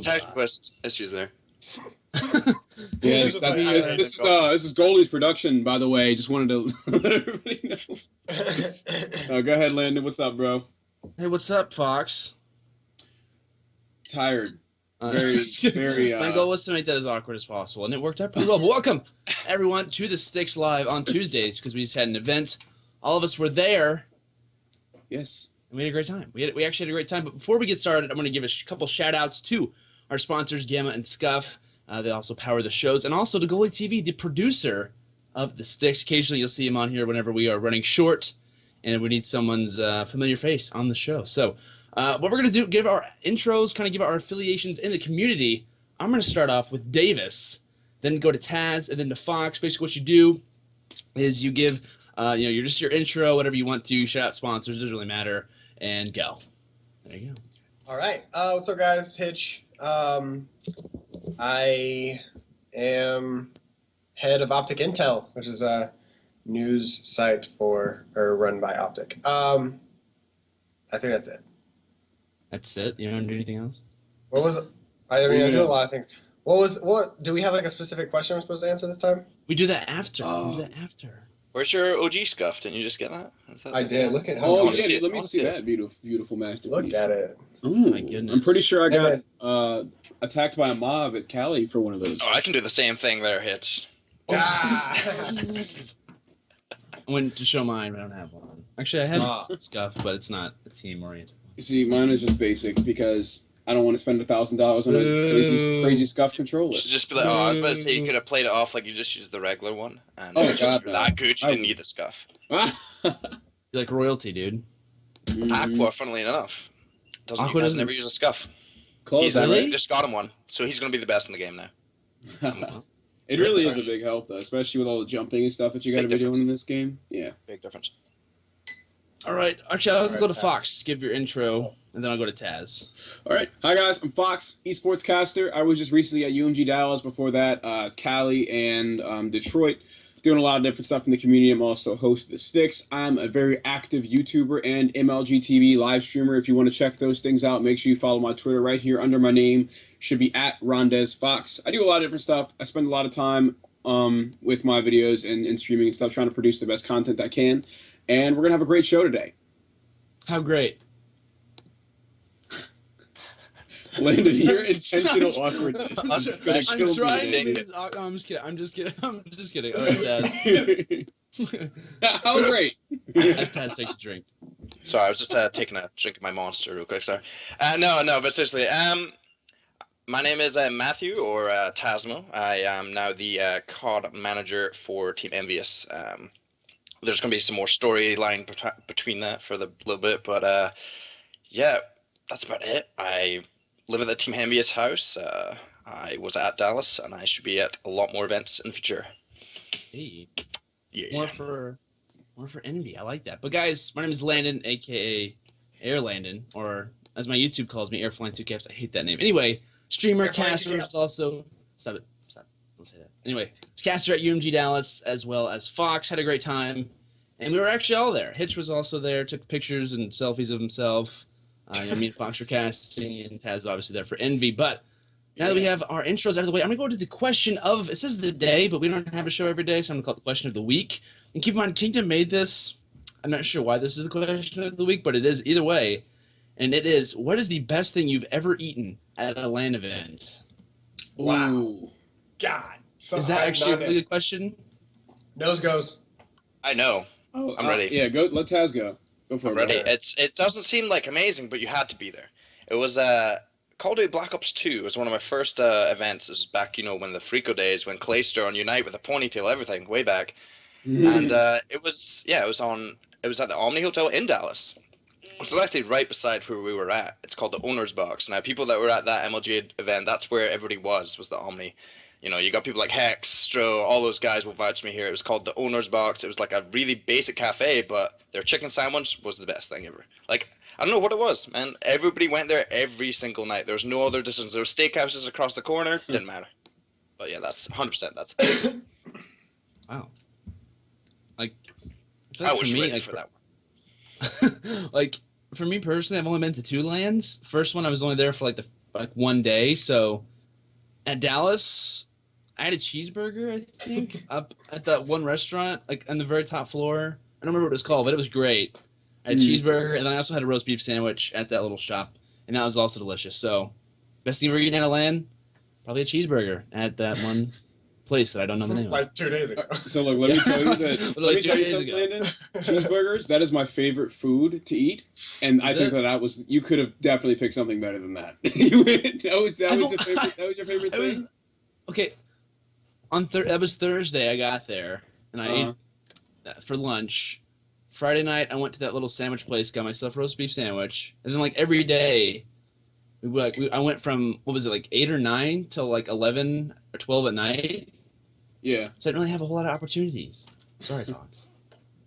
Technical issues there. Yeah, this is Goldie's production, by the way. Just wanted to let everybody know. Go ahead, Landon. What's up, bro? Hey, what's up, Fox? Tired. Very. My goal was to make that as awkward as possible, and it worked out pretty well. But welcome, everyone, to the STiKS Live on Tuesdays, because we just had an event. All of us were there. Yes. And we had a great time. We actually had a great time. But before we get started, I'm going to give a couple shout-outs to our sponsors, Gamma and Scuff. They also power the shows. And also to Goalie TV, the producer of the STiKS. Occasionally, you'll see him on here whenever we are running short, and we need someone's familiar face on the show. So what we're going to do, give our intros, kind of give our affiliations in the community. I'm going to start off with Davis, then go to Taz, and then to Fox. Basically, what you do is you give, you're just your intro, whatever you want to, shout out sponsors, doesn't really matter, and go. There you go. All right. What's up, guys? Hitch. I am head of Optic Intel, which is a news site run by Optic. I think that's it. That's it? You don't do anything else? What was it? I mean, I do a lot of things. What do we have like a specific question I'm supposed to answer this time? We do that after. Where's your OG scuff? Didn't you just get that? I did. Look at how. Oh yeah, let me see that beautiful masterpiece. Look at it. Ooh, my goodness. I'm pretty sure I got attacked by a mob at Cali for one of those. Oh, I can do the same thing there, Hitch. I went to show mine, but I don't have one. Actually, I have Scuff, but it's not a team oriented. You see, mine is just basic because I don't want to spend $1,000 on a crazy Scuff controlller. You should just be like, I was about to say you could have played it off like you just used the regular one, and that good you didn't need the Scuff. You're like royalty, dude. Aqua, funnily enough, doesn't never use a Scuff. Close, just got him one, so he's going to be the best in the game now. It really is a big help, though, especially with all the jumping and stuff that you got to be doing in this game. Yeah. Big difference. All right. Actually, I'll go to Fox, give your intro, and then I'll go to Taz. All right. Hi, guys. I'm Fox, esports caster. I was just recently at Umg Dallas. Before that, Cali and Detroit. Doing a lot of different stuff in the community. I'm also a host of the STiKS. I'm a very active YouTuber and MLG TV live streamer. If you want to check those things out, make sure you follow my Twitter right here under my name. Should be at RondezFox. I do a lot of different stuff. I spend a lot of time with my videos and streaming and stuff, trying to produce the best content I can. And we're going to have a great show today. How great? Landon, your intentional awkwardness. I'm just kidding. I'm just kidding. All right, Taz. How great? As Taz takes a drink. Sorry, I was just taking a drink of my Monster real quick. Sorry. No, but seriously. My name is Matthew, or TazMo. I am now the COD manager for Team EnVy. There's going to be some more storyline between that for a little bit, but yeah, that's about it. I live at the Team EnVy house. I was at Dallas, and I should be at a lot more events in the future. Hey, yeah. More for EnVy. I like that. But guys, my name is Landon, aka Air Landon, or as my YouTube calls me, Airflying 2 Caps. I hate that name. Anyway, streamer, caster, is also stop. Don't say that. Anyway, it's caster at Umg Dallas as well as Fox. Had a great time, and we were actually all there. Hitch was also there. Took pictures and selfies of himself. Me and Fox were casting, and Taz is obviously there for EnVy. But now that we have our intros out of the way, I'm going to go to the question of, it says the day, but we don't have a show every day, so I'm going to call it the question of the week. And keep in mind, Kingdom made this. I'm not sure why this is the question of the week, but it is either way. And it is, what is the best thing you've ever eaten at a LAN event? Wow. Ooh. God. Is that actually a really good question? Nose goes. I know. Oh, I'm ready. Yeah, let Taz go. Go for I'm it. ready. It doesn't seem like amazing, but you had to be there. It was Call of Duty Black Ops 2 was one of my first events. This was back, when the Freako days, when Clayster on Unite with a ponytail, everything, way back. And it was at the Omni Hotel in Dallas, which is actually right beside where we were at. It's called the Owner's Box. Now, people that were at that MLG event, that's where everybody was the Omni. You got people like Hex, Stro, all those guys will vouch me here. It was called the Owner's Box. It was like a really basic cafe, but their chicken sandwich was the best thing ever. Like, I don't know what it was, man. Everybody went there every single night. There was no other decisions. There were steakhouses across the corner. Didn't matter. But yeah, that's 100%. That's wow. Like, I was for me, ready like, for that one. like, for me personally, I've only been to 2 lands. First one, I was only there for like 1 day. So at Dallas, I had a cheeseburger, I think, up at that one restaurant, like on the very top floor. I don't remember what it was called, but it was great. I had a cheeseburger, and then I also had a roast beef sandwich at that little shop, and that was also delicious. So, best thing we're eating at a land, probably a cheeseburger at that one place that I don't know the name of. Like 2 days ago. So look, let me tell you that. Literally Let me 2 tell you days something, ago. Landon. Cheeseburgers. That is my favorite food to eat, and I think that was. You could have definitely picked something better than that. that was your favorite. That was your favorite thing. Okay. That was Thursday. I got there and I ate that for lunch. Friday night, I went to that little sandwich place, got myself a roast beef sandwich, and then like every day, I went from what was it like 8 or 9 till like 11 or 12 at night. Yeah. So I didn't really have a whole lot of opportunities. Sorry, Fox.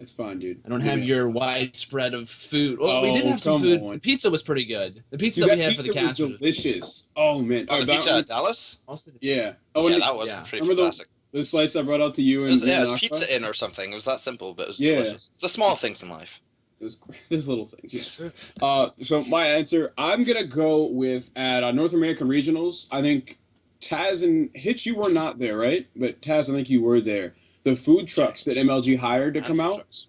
It's fine, dude. I don't have your wide spread of food. Well, we did have some food. The pizza was pretty good. The pizza that we had for the cast was delicious. Oh man. Oh, the pizza at Dallas? Yeah. Oh, yeah, that was pretty fantastic. The slice I brought out to you and it was Pizza Inn or something. It was that simple, but it was delicious. It's the small things in life. It was great. These little things. Yeah. So my answer, I'm gonna go with at North American Regionals. I think Taz and Hitch, you were not there, right? But Taz, I think you were there. The food trucks that MLG hired to come out.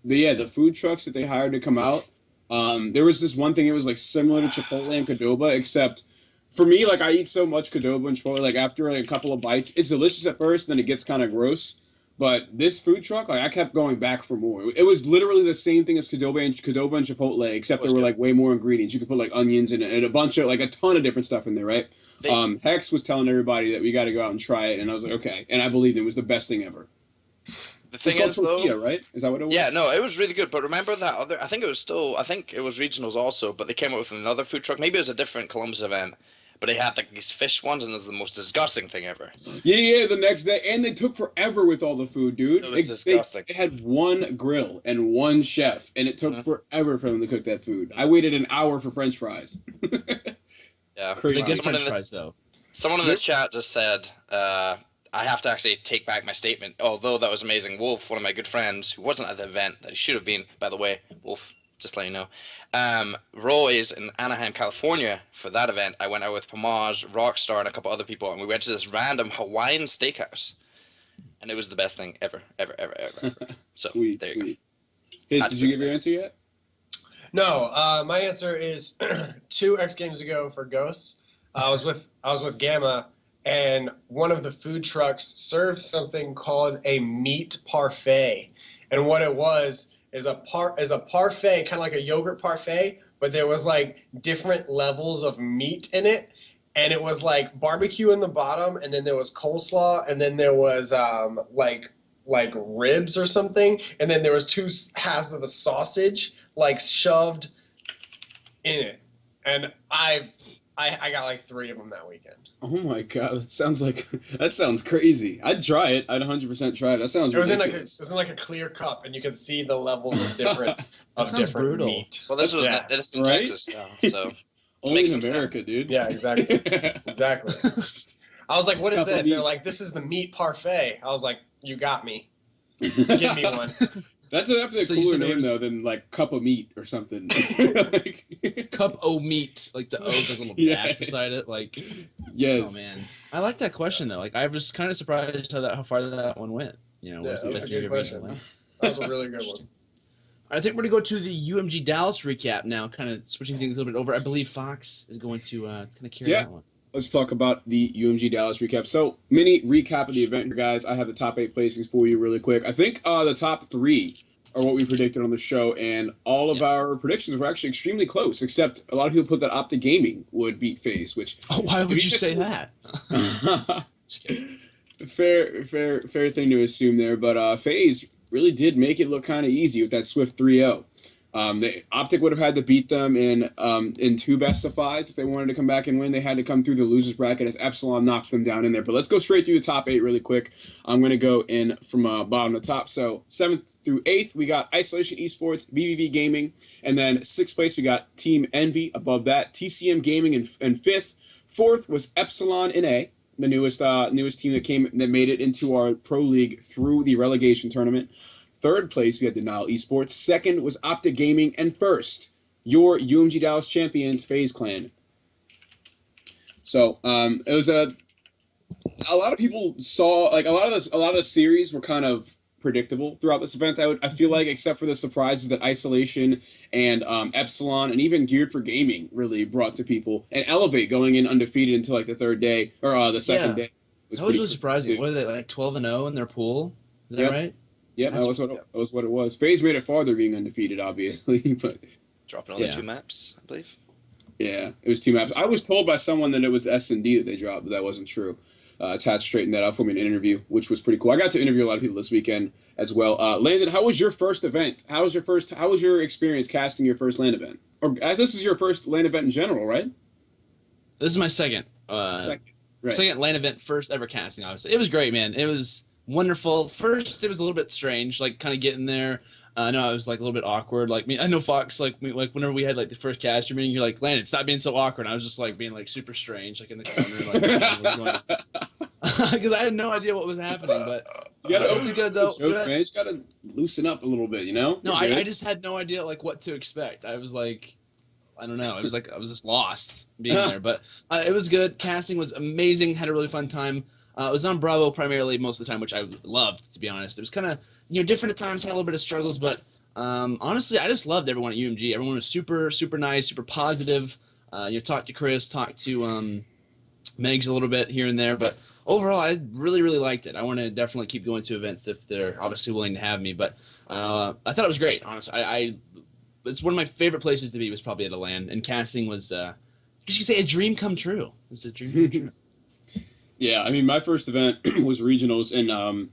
The food trucks that they hired to come out. There was this one thing. It was like similar to Chipotle and Qdoba, except. For me, like, I eat so much Qdoba and Chipotle, like, after like, a couple of bites, it's delicious at first, then it gets kind of gross. But this food truck, like, I kept going back for more. It was literally the same thing as Qdoba and Chipotle, except there were, like, way more ingredients. You could put, like, onions and a bunch of, like, a ton of different stuff in there, right? Hex was telling everybody that we got to go out and try it, and I was like, okay. And I believed it was the best thing ever. The thing is, tortilla, right? Is that what it was? Yeah, no, it was really good. But remember that other, I think it was regionals also, but they came up with another food truck. Maybe it was a different Columbus event. But they had like these fish ones, and it was the most disgusting thing ever. Yeah, the next day. And they took forever with all the food, dude. It was disgusting. They had one grill and one chef, and it took forever for them to cook that food. I waited an hour for French fries. Yeah. Crazy. They get French fries, though. Someone in the chat just said, I have to actually take back my statement. Although that was amazing. Wolf, one of my good friends, who wasn't at the event, that he should have been, by the way. Wolf, just let you know. Roy's in Anaheim, California for that event. I went out with Pomage, Rockstar, and a couple other people, and we went to this random Hawaiian steakhouse, and it was the best thing ever. So sweet, there you go. Hey, did you give your answer yet? No, my answer is 2 X Games ago for Ghosts. I was with Gamma, and one of the food trucks served something called a meat parfait, and what it was is a parfait, kind of like a yogurt parfait, but there was like different levels of meat in it, and it was like barbecue in the bottom, and then there was coleslaw, and then there was like ribs or something, and then there was 2 halves of a sausage like shoved in it, and I got like 3 of them that weekend. Oh my god, that sounds crazy. I'd try it. I'd 100% try it. That sounds ridiculous. It was in like a clear cup, and you could see the levels of different brutal. meat. Well, this was in Texas, so only in America, dude. Yeah, exactly. Exactly. I was like, "What is this?" They're like, "This is the meat parfait." I was like, "You got me. Give me one." That's definitely a cooler name though than like cup of meat or something. Cup o' meat, like the O's like a little dash beside it, like. Yes. Oh man, I like that question though. Like I was kind of surprised how far that one went. You know, that was a good question. That was a really good one. I think we're gonna go to the UMG Dallas recap now, kind of switching things a little bit over. I believe Fox is going to kind of carry that one. Let's talk about the UMG Dallas recap. So, mini recap of the event here, guys. I have the top 8 placings for you really quick. I think the top 3 are what we predicted on the show, and all of our predictions were actually extremely close, except a lot of people put that Optic Gaming would beat FaZe, which... Oh, why would you say that? Just kidding. Fair thing to assume there, but FaZe really did make it look kind of easy with that Swift 3-0. Optic would have had to beat them in 2 best-of-5s if they wanted to come back and win. They had to come through the losers bracket as Epsilon knocked them down in there. But let's go straight through the top 8 really quick. I'm going to go in from bottom to top. So 7th through 8th, we got Isolation Esports, BBV Gaming, and then 6th place we got Team EnVy. Above that, TCM Gaming in 5th. 4th was Epsilon in A, the newest team that made it into our Pro League through the relegation tournament. 3rd place, we had Denial Esports. 2nd was Optic Gaming. And 1st your UMG Dallas champions, FaZe Clan. So it was a lot of people saw like a lot of the series were kind of predictable throughout this event. I feel like, except for the surprises that Isolation and Epsilon and even Geared for Gaming really brought to people, and Elevate going in undefeated until like the third day or the second day. That was really surprising. What are they, like 12-0 in their pool? Is that right? Yeah, that was what it was. FaZe made it farther being undefeated, obviously, but dropping only 2 maps, I believe. Yeah, it was 2 maps. I was told by someone that it was S&D that they dropped, but that wasn't true. Tat straightened that out for me in an interview, which was pretty cool. I got to interview a lot of people this weekend as well. Landon, how was your first event? How was your experience casting your first LAN event? Or this is your first LAN event in general, right? This is my second. Second LAN event, first ever casting, obviously. It was great, man. It was wonderful. First, it was a little bit strange, like kind of getting there. I know I was like a little bit awkward. Like me, I know Fox. Like whenever we had like the first caster meeting, you're like, Landon, stop being so awkward. And I was just like being like super strange, like in the corner, like because I had no idea what was happening. But it was good though. Man, you just gotta loosen up a little bit, you know? No, I just had no idea like what to expect. I was like, I don't know. It was like I was just lost being there. But it was good. Casting was amazing. Had a really fun time. It was on Bravo primarily most of the time, which I loved, to be honest. It was kind of, different at times, had a little bit of struggles, but honestly, I just loved everyone at UMG. Everyone was super, super nice, super positive. Talked to Chris, talked to Megs a little bit here and there, but overall, I really, really liked it. I want to definitely keep going to events if they're obviously willing to have me, but I thought it was great, honestly. It's one of my favorite places to be was probably at a LAN, and casting was, you could say, a dream come true. It's a dream come true. Yeah, I mean, my first event was regionals, and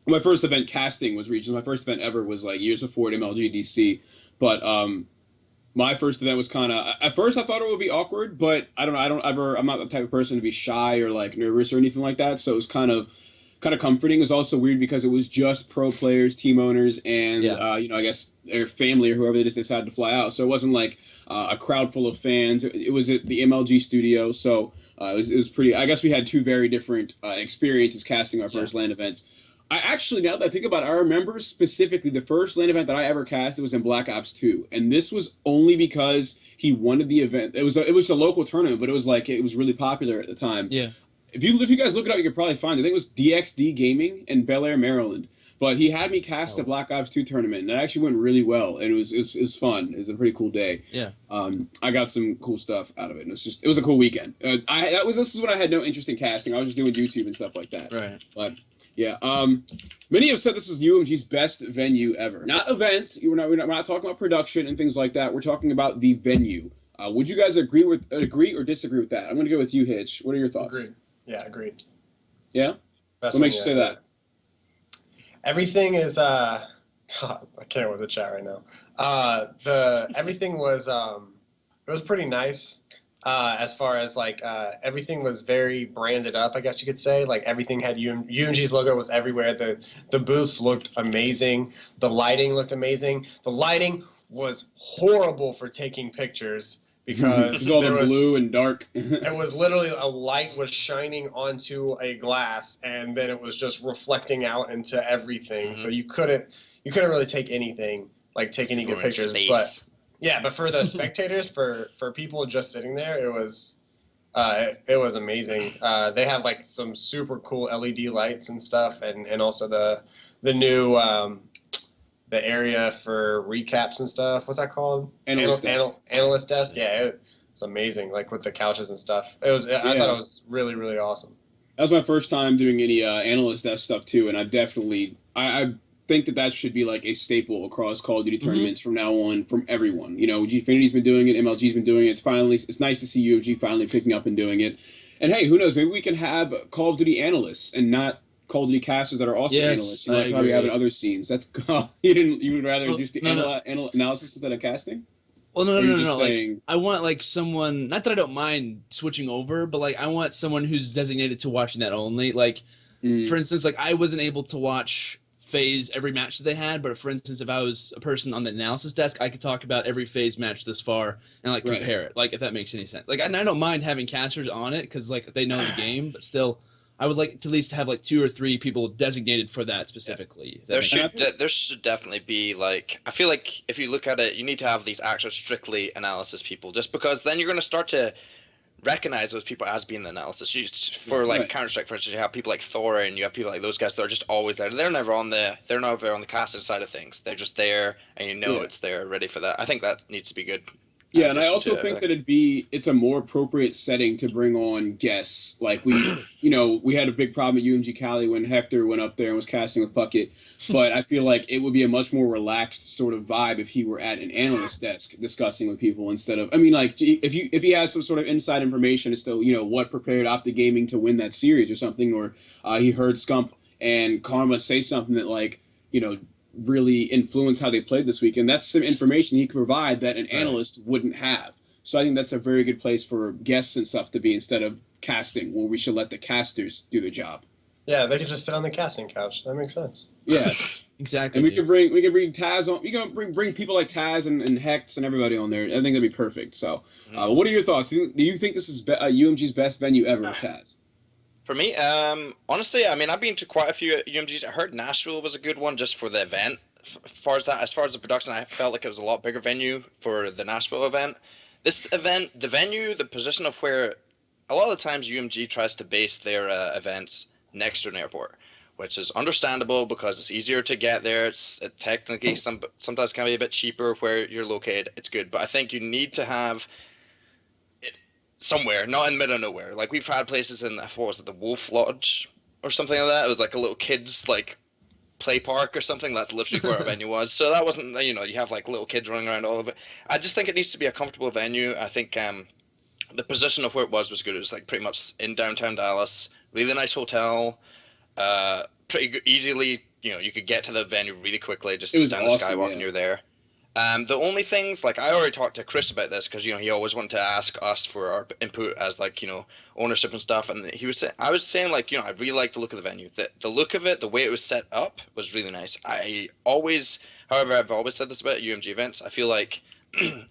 my first event casting was regionals. My first event ever was like years before at MLG DC, but my first event was kind of, at first I thought it would be awkward, but I'm not the type of person to be shy or like nervous or anything like that, so it was kind of comforting. It was also weird because it was just pro players, team owners, and I guess their family or whoever they just decided to fly out, so it wasn't like a crowd full of fans. It was at the MLG studio, so it was pretty. I guess we had 2 very different experiences casting our first LAN events. I actually, now that I think about it, I remember specifically the first LAN event that I ever cast. It was in Black Ops 2, and this was only because he wanted the event. It was a local tournament, but it was really popular at the time. Yeah. If you guys look it up, you could probably find it. I think it was DXD Gaming in Bel Air, Maryland. But he had me cast the Black Ops 2 tournament, and it actually went really well, and it was fun. It was a pretty cool day. Yeah. I got some cool stuff out of it, and it was a cool weekend. This is when I had no interest in casting. I was just doing YouTube and stuff like that. Right. But yeah, many have said this was UMG's best venue ever. Not event. We're not talking about production and things like that. We're talking about the venue. Would you guys agree or disagree with that? I'm going to go with you, Hitch. What are your thoughts? Agreed. Yeah, agreed. Yeah? What makes you say that? Everything is God, I can't with the chat right now. Everything was it was pretty nice. As far as like everything was very branded up, I guess you could say. Like everything had UMG's logo was everywhere. The booths looked amazing. The lighting looked amazing. The lighting was horrible for taking pictures because it was all blue and dark. It was literally a light was shining onto a glass, and then it was just reflecting out into everything. So you couldn't really take anything, like take any good pictures. But yeah, but for the spectators, for people just sitting there, it was amazing. They have like some super cool LED lights and stuff, and also the new the area for recaps and stuff. What's that called? Analyst desk. Yeah, it was amazing. Like with the couches and stuff. I thought it was really, really awesome. That was my first time doing any analyst desk stuff too, and I think that should be like a staple across Call of Duty tournaments from now on, from everyone. Gfinity's been doing it, MLG's been doing it. It's nice to see UMG finally picking up and doing it. And hey, who knows? Maybe we can have Call of Duty analysts and not Call of Duty casters that are also analysts. You might probably have in other scenes. That's you would rather just do analysis instead of casting? Well, no. Like, I want like someone. Not that I don't mind switching over, but like I want someone who's designated to watching that only. Like, for instance, like I wasn't able to watch FaZe every match that they had, but for instance, if I was a person on the analysis desk, I could talk about every FaZe match this far and like compare it. Like if that makes any sense. Like I don't mind having casters on it because like they know the game, but still, I would like to at least have like 2 or 3 people designated for that specifically. There should definitely be like, I feel like if you look at it, you need to have these actual strictly analysis people, just because then you're going to start to recognize those people as being the analysis. For like Counter-Strike, for instance, you have people like Thor and you have people like those guys that are just always there. They're never on the casting side of things. They're just there, and it's there, ready for that. I think that needs to be good. Yeah, and I also think that it's a more appropriate setting to bring on guests. Like we had a big problem at UMG Cali when Hector went up there and was casting with Puckett, but I feel like it would be a much more relaxed sort of vibe if he were at an analyst desk discussing with people instead of, I mean, like if he has some sort of inside information as to what prepared Optic Gaming to win that series or something, or he heard Scump and Karma say something that really influence how they played this week, and that's some information he could provide that an analyst wouldn't have. So I think that's a very good place for guests and stuff to be instead of casting, where we should let the casters do their job. Yeah, they could just sit on the casting couch. That makes sense. Yes, exactly. And we could bring Taz on. We can bring people like Taz and Hex and everybody on there. I think that'd be perfect. So, what are your thoughts? Do you think this is UMG's best venue ever, Taz? For me, honestly, I mean, I've been to quite a few UMGs. I heard Nashville was a good one just for the event. As far as the production, I felt like it was a lot bigger venue for the Nashville event. This event, the venue, the position of where a lot of the times UMG tries to base their events next to an airport, which is understandable because it's easier to get there. It technically sometimes can be a bit cheaper where you're located. It's good, but I think you need to have somewhere, not in the middle of nowhere. Like we've had places in the Wolf Lodge or something like that. It was like a little kids like play park or something. That's literally where our venue was. So that wasn't, you have like little kids running around all of it. I just think it needs to be a comfortable venue. I think the position of where it was good. It was like pretty much in downtown Dallas. Really nice hotel. Pretty good, easily. You could get to the venue really quickly. Just down the skywalk and you're there. The only things, like I already talked to Chris about this because he always wanted to ask us for our input as like ownership and stuff, and I was saying like I really like the look of the venue. The look of it, the way it was set up was really nice. I've always said this about UMG events. I feel like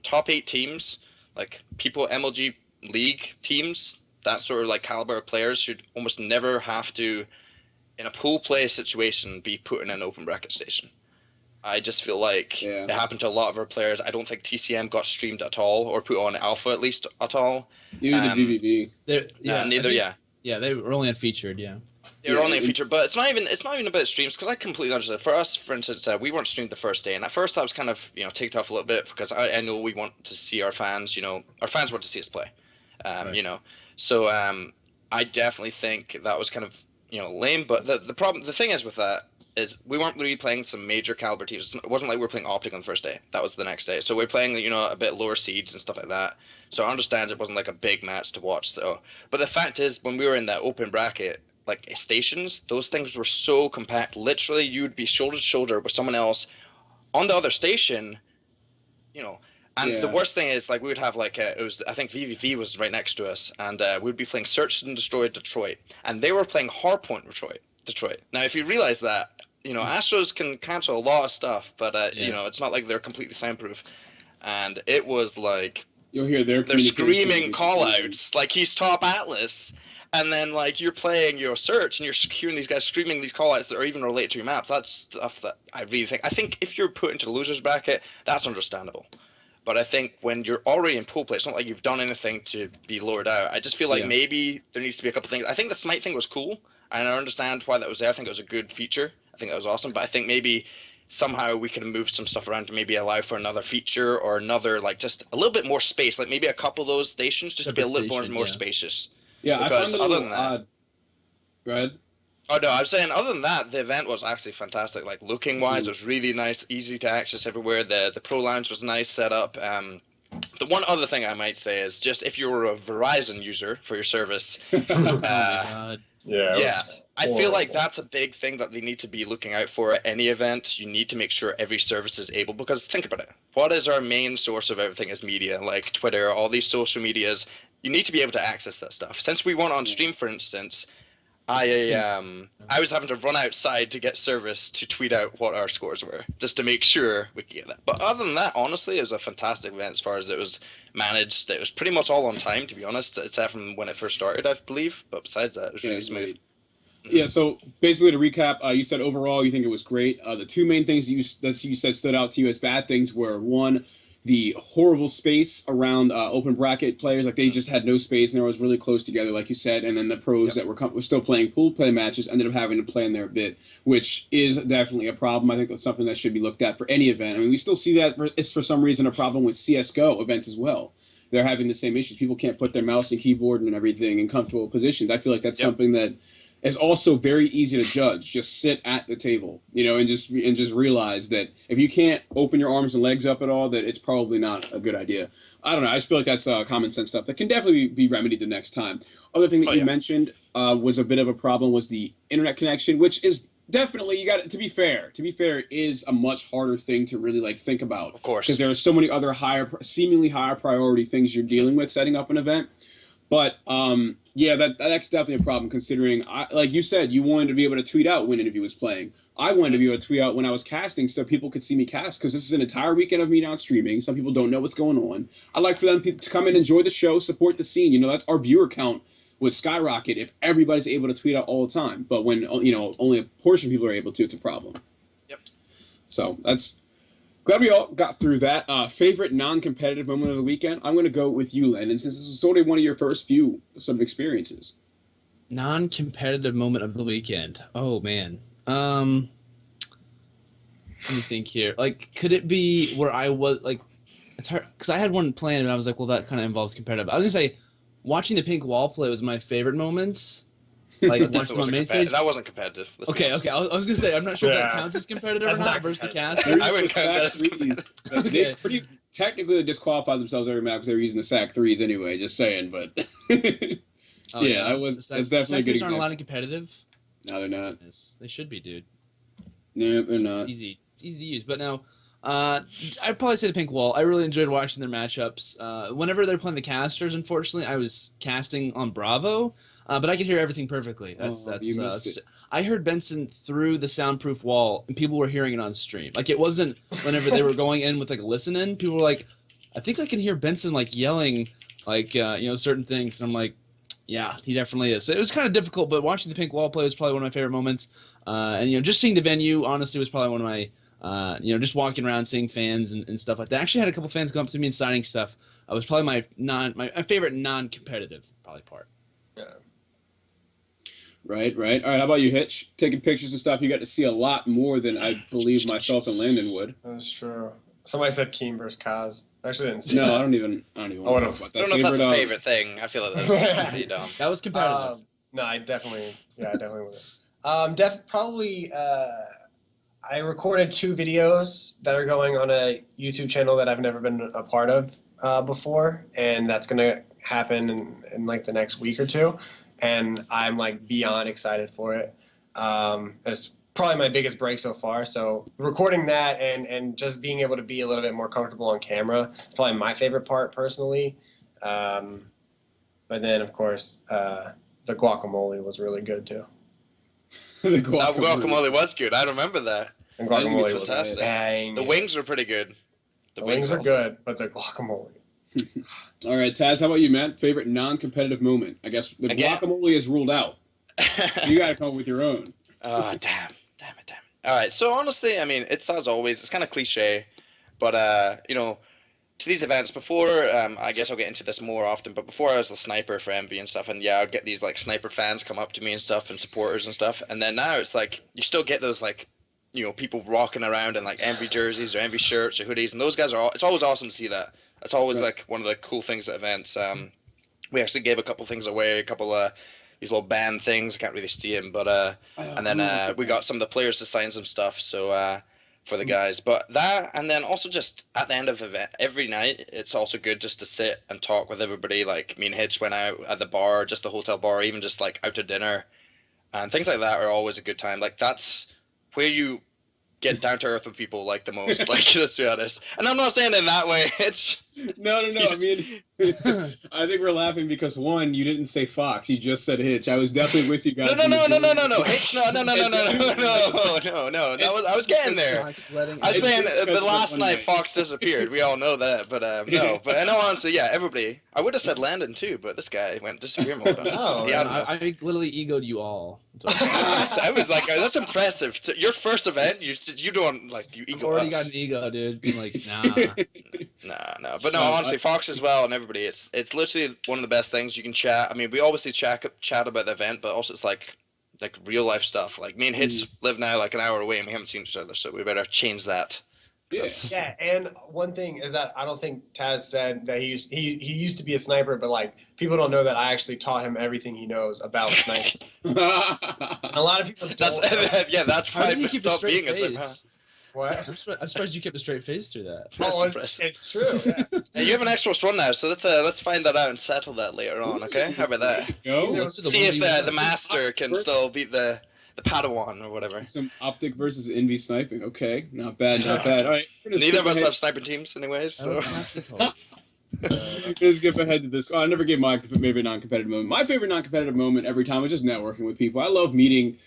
top 8 teams, like people MLG League teams, that sort of like caliber of players should almost never have to, in a pool play situation, be put in an open bracket station. I just feel like it happened to a lot of our players. I don't think TCM got streamed at all, or put on alpha at least at all. Neither did VVV. Yeah, they were only unfeatured. Yeah, they were only unfeatured, but it's not even about streams because I completely understand. For us, for instance, we weren't streamed the first day, and at first I was kind of ticked off a little bit because I know we want to see our fans. Our fans want to see us play. So I definitely think that was kind of lame. But the thing is with that is we weren't really playing some major caliber teams. It wasn't like we were playing Optic on the first day. That was the next day. So we're playing, a bit lower seeds and stuff like that. So I understand it wasn't like a big match to watch. So, but the fact is, when we were in that open bracket, like stations, those things were so compact. Literally, you'd be shoulder to shoulder with someone else on the other station, And the worst thing is, like, we would have like I think VVV was right next to us, and we'd be playing Search and Destroy Detroit, and they were playing Hardpoint Detroit. Now, if you realize that, Astros can cancel a lot of stuff, but it's not like they're completely soundproof. And it was like you'll hear they're screaming call-outs, like he's top Atlas, and then like you're playing your Search and you're hearing these guys screaming these call-outs that are even related to your maps. That's stuff that I really think. I think if you're put into the losers bracket, that's understandable. But I think when you're already in pool play, it's not like you've done anything to be lowered out. I just feel like maybe there needs to be a couple things. I think the Smite thing was cool, and I understand why that was there. I think it was a good feature. I think that was awesome. But I think maybe somehow we could have moved some stuff around to maybe allow for another feature or another, like, just a little bit more space. Like maybe a couple of those stations just to be a little more spacious. Yeah, because I found it a little odd. Go ahead. Oh, no, I was saying, other than that, the event was actually fantastic. Like, looking-wise, it was really nice, easy to access everywhere. The Pro Lounge was nice set up. The one other thing I might say is just if you're a Verizon user for your service, Oh my God. I feel like that's a big thing that they need to be looking out for at any event. You need to make sure every service is able, because think about it. What is our main source of everything is media, like Twitter, all these social medias. You need to be able to access that stuff. Since we weren't on stream, for instance, I was having to run outside to get service to tweet out what our scores were, just to make sure we could get that. But other than that, honestly, it was a fantastic event as far as it was managed. It was pretty much all on time, to be honest, except from when it first started, I believe. But besides that, it was really smooth. Yeah, so basically to recap, you said overall you think it was great. The two main things that you said stood out to you as bad things were, one, the horrible space around open bracket players. Like they just had no space and they was really close together, like you said. And then the pros that were still playing pool play matches ended up having to play in there a bit, which is definitely a problem. I think that's something that should be looked at for any event. I mean, we still see that it's for some reason a problem with CS:GO events as well. They're having the same issues. People can't put their mouse and keyboard and everything in comfortable positions. I feel like that's something that is also very easy to judge. Just sit at the table, and just realize that if you can't open your arms and legs up at all, that it's probably not a good idea. I don't know. I just feel like that's common sense stuff that can definitely be remedied the next time. Other thing that you mentioned was a bit of a problem was the internet connection, which is definitely, you got to be fair. To be fair, is a much harder thing to really think about. Of course, because there are so many other seemingly higher priority things you're dealing with setting up an event. But yeah, that's definitely a problem considering, like you said, you wanted to be able to tweet out when EnVy was playing. I wanted to be able to tweet out when I was casting so people could see me cast, because this is an entire weekend of me not streaming. Some people don't know what's going on. I'd like for them to come and enjoy the show, support the scene. That's our viewer count would skyrocket if everybody's able to tweet out all the time. But when only a portion of people are able to, it's a problem. Yep. So that's glad we all got through that. Favorite non-competitive moment of the weekend? I'm going to go with you, Landon, since this was sort of one of your first few experiences. Non-competitive moment of the weekend. Oh man. Let me think here. Could it be where I was it's hard because I had one planned and I was like, well, that kind of involves competitive. I was gonna say, watching the pink wall play was my favorite moments. Watching my main stage. That wasn't competitive. Okay. I was gonna say I'm not sure if that counts as competitive or not versus the casters. I would count that. They pretty technically they disqualified themselves every map because they were using the sack threes anyway. Just saying, but That's definitely a good example. Aren't allowed in competitive. No, they're not. Yes, they should be, dude. No, they're not. It's easy to use. But no, I'd probably say the pink wall. I really enjoyed watching their matchups. Whenever they're playing the casters, unfortunately, I was casting on Bravo, but I could hear everything perfectly. You missed it. I heard Benson through the soundproof wall, and people were hearing it on stream. It wasn't whenever they were going in with listening. People were like, I think I can hear Benson yelling certain things, and I'm like, yeah, he definitely is. So it was kind of difficult, but watching the pink wall play was probably one of my favorite moments. And just seeing the venue, honestly, was probably one of my, just walking around, seeing fans and stuff like that. I actually had a couple fans come up to me and signing stuff. It was probably my favorite non-competitive probably part. Yeah. Right. All right, how about you, Hitch? Taking pictures and stuff, you got to see a lot more than I believe myself and Landon would. That's true. Somebody said Keen versus Kaz. I actually didn't see that. I don't even want to talk about that. I don't know if that's a favorite thing. I feel like that's pretty dumb. That was competitive. No, I definitely would. Probably. I recorded 2 videos that are going on a YouTube channel that I've never been a part of before, and that's gonna happen in the next week or 2, and I'm beyond excited for it. It's probably my biggest break so far. So recording that and just being able to be a little bit more comfortable on camera, probably my favorite part personally. But then of course, the guacamole was really good too. The guacamole was good. I remember that. And guacamole was fantastic. Bang. The wings were pretty good. The wings were good, but the guacamole. All right, Taz, how about you, man? Favorite non-competitive moment? I guess the guacamole is ruled out. You got to come up with your own. Oh, damn it. All right, so honestly, I mean, it's as always, it's kind of cliche, but, to these events before, I guess I'll get into this more often, but before I was the sniper for EnVy and stuff, and yeah, I'd get these, sniper fans come up to me and stuff, and supporters and stuff, and then now it's you still get those, people rocking around in, EnVy jerseys or EnVy shirts or hoodies, and those guys it's always awesome to see that. It's always, one of the cool things at events. We actually gave a couple things away, a couple these little band things. I can't really see them, but and then we got some of the players to sign some stuff. So for the guys, but that, and then also just at the end of event every night, it's also good just to sit and talk with everybody. Me and Hitch went out at the bar, just the hotel bar, even just out to dinner, and things like that are always a good time. That's where you get down to earth with people the most. Let's be honest. And I'm not saying in that way. It's No. I mean, I think we're laughing because one, you didn't say Fox. You just said Hitch. I was definitely with you No, guys. no, the no, no, no, majority no, of no. the- Hitch, no, no, no, no, And no, two, no, no, no, no. That and was I was two, getting because there. Fox letting I'm and everyone- saying two, because the of that last one night night. Fox disappeared. We all know that, but no. But in all honesty, yeah, everybody. I would have said Landon too, but this guy went disappear mode on us. Oh, He yeah, had I, enough. I literally egoed you all. That's what I was like, that's impressive. Your first event, you don't like you I've ego already us. got an ego, dude. Being like, nah. No. But no, No, honestly, Fox as well and everybody. It's literally one of the best things you can chat. I mean, we obviously chat about the event, but also it's like real life stuff. Like me and Hitch live now like an hour away and we haven't seen each other, so we better change that. Yeah. That's- Yeah, and one thing is that I don't think Taz said that he used to be a sniper, but like people don't know that I actually taught him everything he knows about sniping. A lot of people don't know. yeah, that's How why did he I keep a stopped straight being a sniper. face? What? I'm surprised you kept a straight face through that. That's Oh, impressive. it's true. Yeah. Hey, you have an Xbox One now, so let's find that out and settle that later on, okay? How about that? Go. Let's do the See if 1v1. the master can Versus- still beat the Padawan or whatever. Some optic versus EnVy sniping. Okay, not bad. All right, we're gonna Neither skip of us ahead. have sniper teams, anyways. Oh, So classical. Let's skip ahead to this. Oh, I never gave my favorite non-competitive moment. My favorite non-competitive moment every time is just networking with people. I love meeting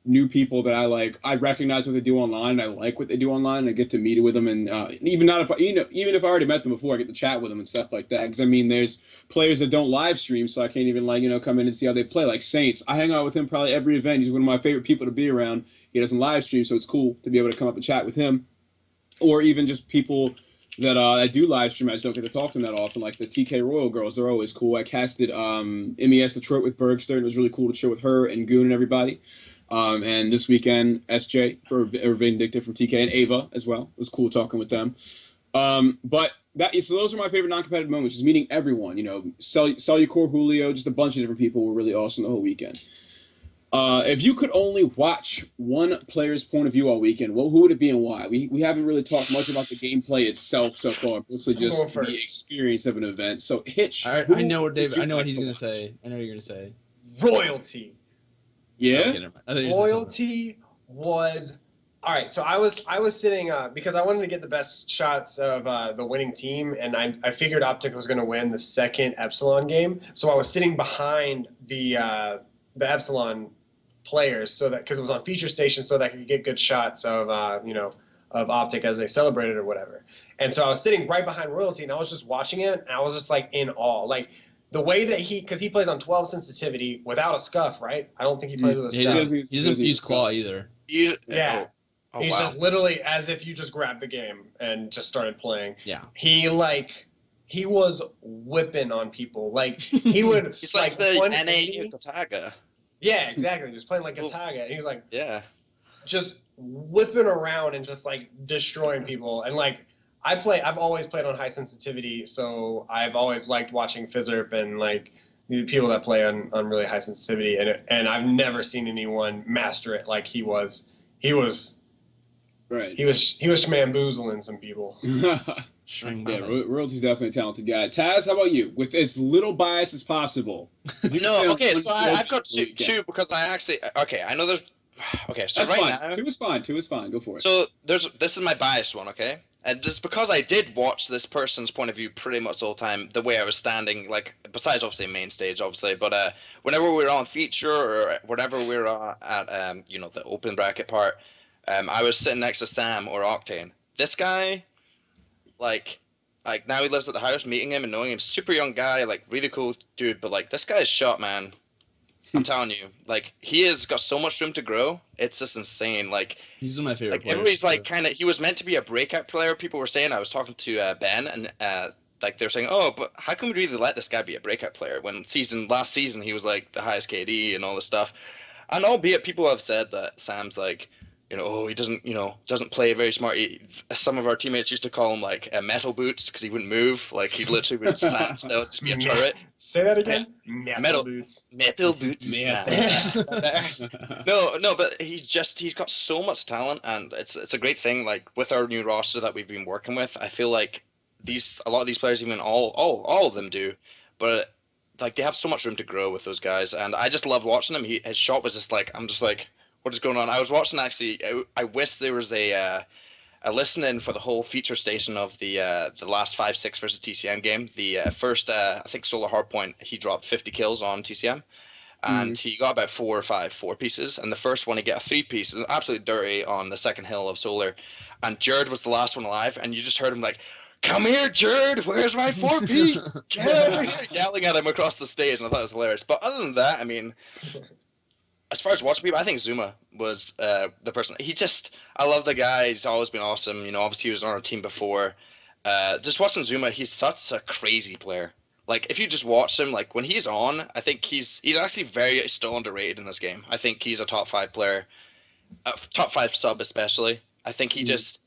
new people that I like. I recognize what they do online. I like what they do online. And I get to meet with them, and even not if even if I already met them before, I get to chat with them and stuff like that. Because I mean, there's players that don't live stream, so I can't even come in and see how they play. Like Saints, I hang out with him probably every event. He's one of my favorite people to be around. He doesn't live stream, so it's cool to be able to come up and chat with him, or even just people that I do live stream. I just don't get to talk to them that often. Like the TK Royal girls, they're always cool. I casted MES Detroit with Bergster, and it was really cool to chill with her and Goon and everybody. And this weekend, SJ for Vindictive from TK and Ava as well. It was cool talking with them. But so those are my favorite non-competitive moments, just meeting everyone. Cellucor, Julio, just a bunch of different people were really awesome the whole weekend. If you could only watch one player's point of view all weekend, who would it be and why? We haven't really talked much about the gameplay itself so far, mostly just going first. the experience of an event. So Hitch, I know what David. I know what he's gonna say. say. I know what you're gonna say. Royalty. Yeah. Okay, never mind. I thought you were gonna say Loyalty was all right. So I was sitting because I wanted to get the best shots of the winning team, and I figured Optic was going to win the second Epsilon game. So I was sitting behind the Epsilon players, so that because it was on feature station, so that I could get good shots of of Optic as they celebrated or whatever. And so I was sitting right behind Royalty, and I was just watching it, and I was just like in awe, like. The way that because he plays on 12 sensitivity without a scuff, right? I don't think he plays with a He scuff. doesn't use claw either. Yeah. Oh, He's wow. just literally as if you just grabbed the game and just started playing. Yeah. He was whipping on people. Like he would He's like the 180. NA Kataga. Yeah, exactly. He was playing like Kataga, and he was like Yeah. just whipping around and just like destroying people. And like I've always played on high sensitivity, so I've always liked watching Fizzerp and like the people that play on really high sensitivity, and I've never seen anyone master it like he was. He was schmamboozling some people. Yeah, Royalty's definitely a talented guy. Taz, how about you? With as little bias as possible. No, okay, so I've got two because I actually I know there's so That's right fine. now Two is fine. Go for it. so this is my biased one, okay? And just because I did watch this person's point of view pretty much all the time, the way I was standing, like besides obviously main stage, obviously, but whenever we were on feature or whenever we were at the open bracket part, I was sitting next to Sam or Octane. This guy, like now he lives at the house, meeting him and knowing him, super young guy, like really cool dude, but like this guy's shot, man. I'm telling you, like he has got so much room to grow. It's just insane. Like he's one of my favorite like players. everybody's like he was meant to be a breakout player. People were saying. I was talking to Ben and like they're saying, oh, but how can we really let this guy be a breakout player when last season he was like the highest KD and all this stuff. And albeit people have said that Sam's like, he doesn't play very smart. Some of our teammates used to call him like metal boots because he wouldn't move. Like he literally would stand still, just be a turret. Say that again. Metal boots. Metal boots. No, but he's got so much talent, and it's a great thing. Like with our new roster that we've been working with, I feel like a lot of these players, even all of them do, but like they have so much room to grow with those guys, and I just love watching him. His shot was just like I'm just like. What is going on? I was watching actually. I wish there was a I listened in for the whole feature station of the last 5-6 versus TCM game. The first, I think Solar Hardpoint, he dropped 50 kills on TCM, and he got about 4 or 5 4-pieces. And the first one, he got a 3-piece, absolutely dirty on the second hill of Solar. And Jared was the last one alive, and you just heard him like, "Come here, Jared, where's my 4-piece? Get over here!" Yelling at him across the stage, and I thought it was hilarious. But other than that, I mean, as far as watching people, I think Zuma was the person. I love the guy. He's always been awesome. You know, obviously he was on our team before. Just watching Zuma, he's such a crazy player. Like, if you just watch him, like, when he's on, I think he's actually very still underrated in this game. I think he's a top 5 player, top 5 sub especially. I think he just,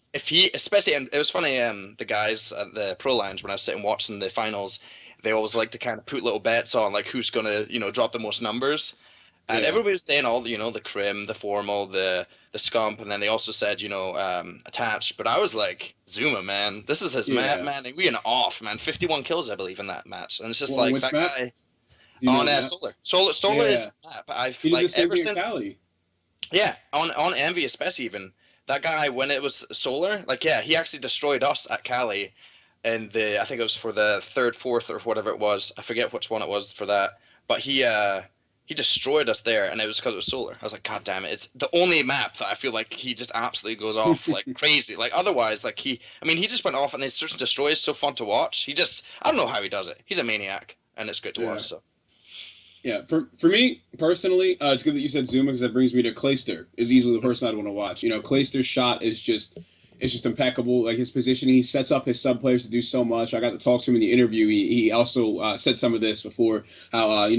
especially, and it was funny, the guys at the Pro Lounge, when I was sitting watching the finals, they always like to kind of put little bets on, like, who's going to, drop the most numbers. And everybody was saying all the, the Crim, the Formal, the Scump, and then they also said, Attached. But I was like, Zuma, man, this is his map, man. We an off, man. 51 kills, I believe, in that match. And it's just like, that map? Guy on Solar. Solar is his map. He did the same thing in Cali. Yeah, on EnVy especially even. That guy, when it was Solar, like, yeah, he actually destroyed us at Cali. And I think it was for the 3rd, 4th, or whatever it was. I forget which one it was for that. But he destroyed us there, and it was because it was Solar. I was like, God damn it. It's the only map that I feel like he just absolutely goes off like crazy. Like, otherwise, like, he just went off, and his search and destroy is so fun to watch. I don't know how he does it. He's a maniac, and it's good to watch, so. Yeah, for me, personally, it's good that you said Zuma, because that brings me to Clayster, is easily the person I'd want to watch. Clayster's shot is just impeccable. Like, his positioning, he sets up his sub players to do so much. I got to talk to him in the interview. He also said some of this before, how,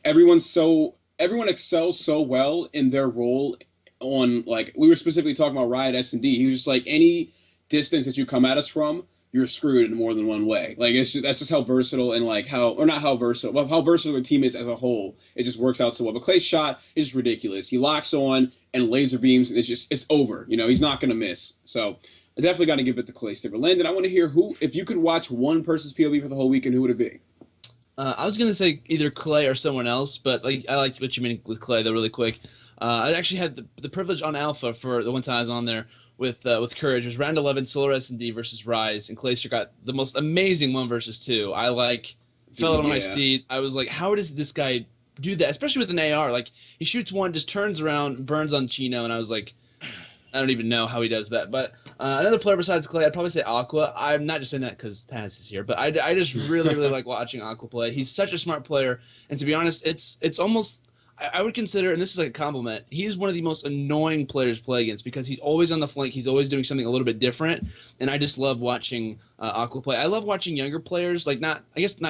everyone excels so well in their role on, like, we were specifically talking about Riot S&D. He was just like, any distance that you come at us from, you're screwed in more than one way. Like, that's just how versatile and, like, how versatile the team is as a whole. It just works out so well. But Clay's shot is just ridiculous. He locks on and laser beams, and it's over. He's not going to miss. So I definitely got to give it to Clayster. But Landon, I want to hear if you could watch one person's POV for the whole weekend, who would it be? I was gonna say either Clay or someone else, but I like what you mean with Clay though. Really quick, I actually had the privilege on Alpha for the one time I was on there with Courage. It was round 11, Solar S&D versus Rise, and Clayster got the most amazing 1 versus 2. I fell out of my seat. I was like, how does this guy do that? Especially with an AR, like he shoots one, just turns around, burns on Chino, and I was like, I don't even know how he does that, but. Another player besides Clay, I'd probably say Aqua. I'm not just saying that because Taz is here, but I just really, really like watching Aqua play. He's such a smart player, and to be honest, it's almost, I would consider, and this is like a compliment, he's one of the most annoying players to play against because he's always on the flank, he's always doing something a little bit different, and I just love watching Aqua play. I love watching younger players, like not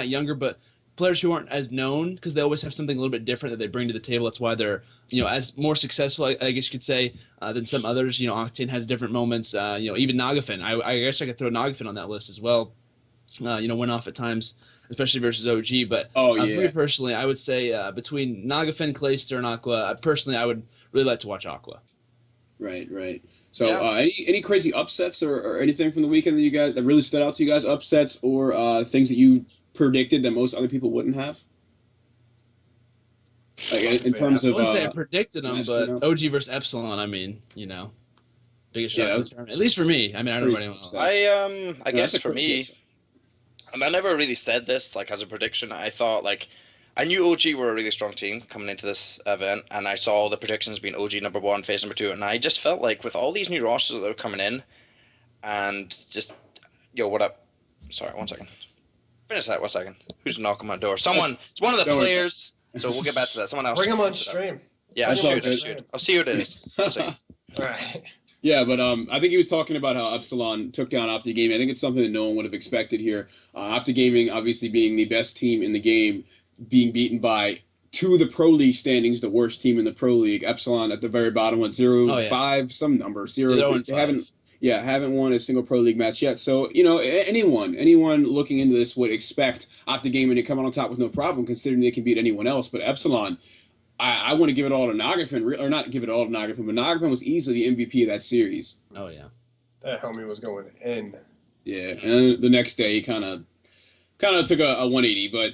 younger, but players who aren't as known because they always have something a little bit different that they bring to the table. That's why they're as more successful, I guess you could say, than some others. Octane has different moments. Even Nagafin. I guess I could throw Nagafin on that list as well. Went off at times, especially versus OG. But for me personally, I would say between Nagafin, Clayster, and Aqua, I would really like to watch Aqua. Right. So any crazy upsets or anything from the weekend that really stood out to you guys? Upsets or things that you predicted that most other people wouldn't have? Like in terms of, I wouldn't say I predicted them, but OG versus Epsilon. I mean, biggest shot in the tournament. At least for me. I mean, I don't know about anyone else. I guess for me, I never really said this like as a prediction. I thought I knew OG were a really strong team coming into this event, and I saw all the predictions being OG number 1, FaZe number 2, and I just felt like with all these new rosters that were coming in, and just what up? Sorry, 1 second. Finish that 1 second. Who's knocking on my door? Someone. It's one of the players. So we'll get back to that. Someone else. Bring him on stream. Yeah, I'll shoot. I'll see who it is. All right. Yeah, but I think he was talking about how Epsilon took down Opti Gaming. I think it's something that no one would have expected here. Opti Gaming, obviously being the best team in the game, being beaten by, to the Pro League standings, the worst team in the Pro League. Epsilon at the very bottom went 0-5, some number 0. They haven't won a single Pro League match yet. So, anyone looking into this would expect Opti Gaming to come out on top with no problem, considering they can beat anyone else. But Epsilon, I want to give it all to Nagafin, or not give it all to Nagafin, but Nagafin was easily the MVP of that series. Oh, yeah. That homie was going in. Yeah, and the next day he kind of took a 180, but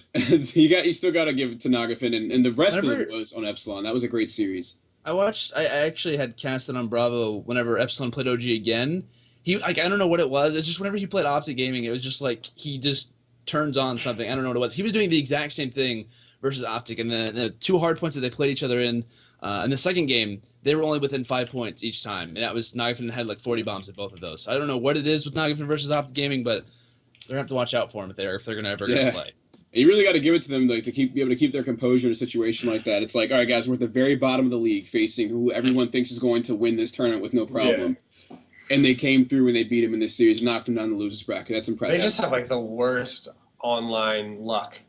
you still got to give it to Nagafin, and the rest of it was on Epsilon. That was a great series. I actually had cast it on Bravo whenever Epsilon played OG again. He like I don't know what it was. It's just whenever he played Optic Gaming, it was just like he just turns on something. I don't know what it was. He was doing the exact same thing versus Optic, and the two hard points that they played each other in the second game, they were only within 5 points each time, and that was Nagafin had like 40 bombs at both of those. So I don't know what it is with Nagafin versus Optic Gaming, but they're gonna have to watch out for him if they're gonna ever gonna play. You really got to give it to them like to be able to keep their composure in a situation like that. It's like, all right, guys, we're at the very bottom of the league, facing who everyone thinks is going to win this tournament with no problem. Yeah. And they came through and they beat him in this series, knocked him down the losers bracket. That's impressive. They just have like the worst online luck,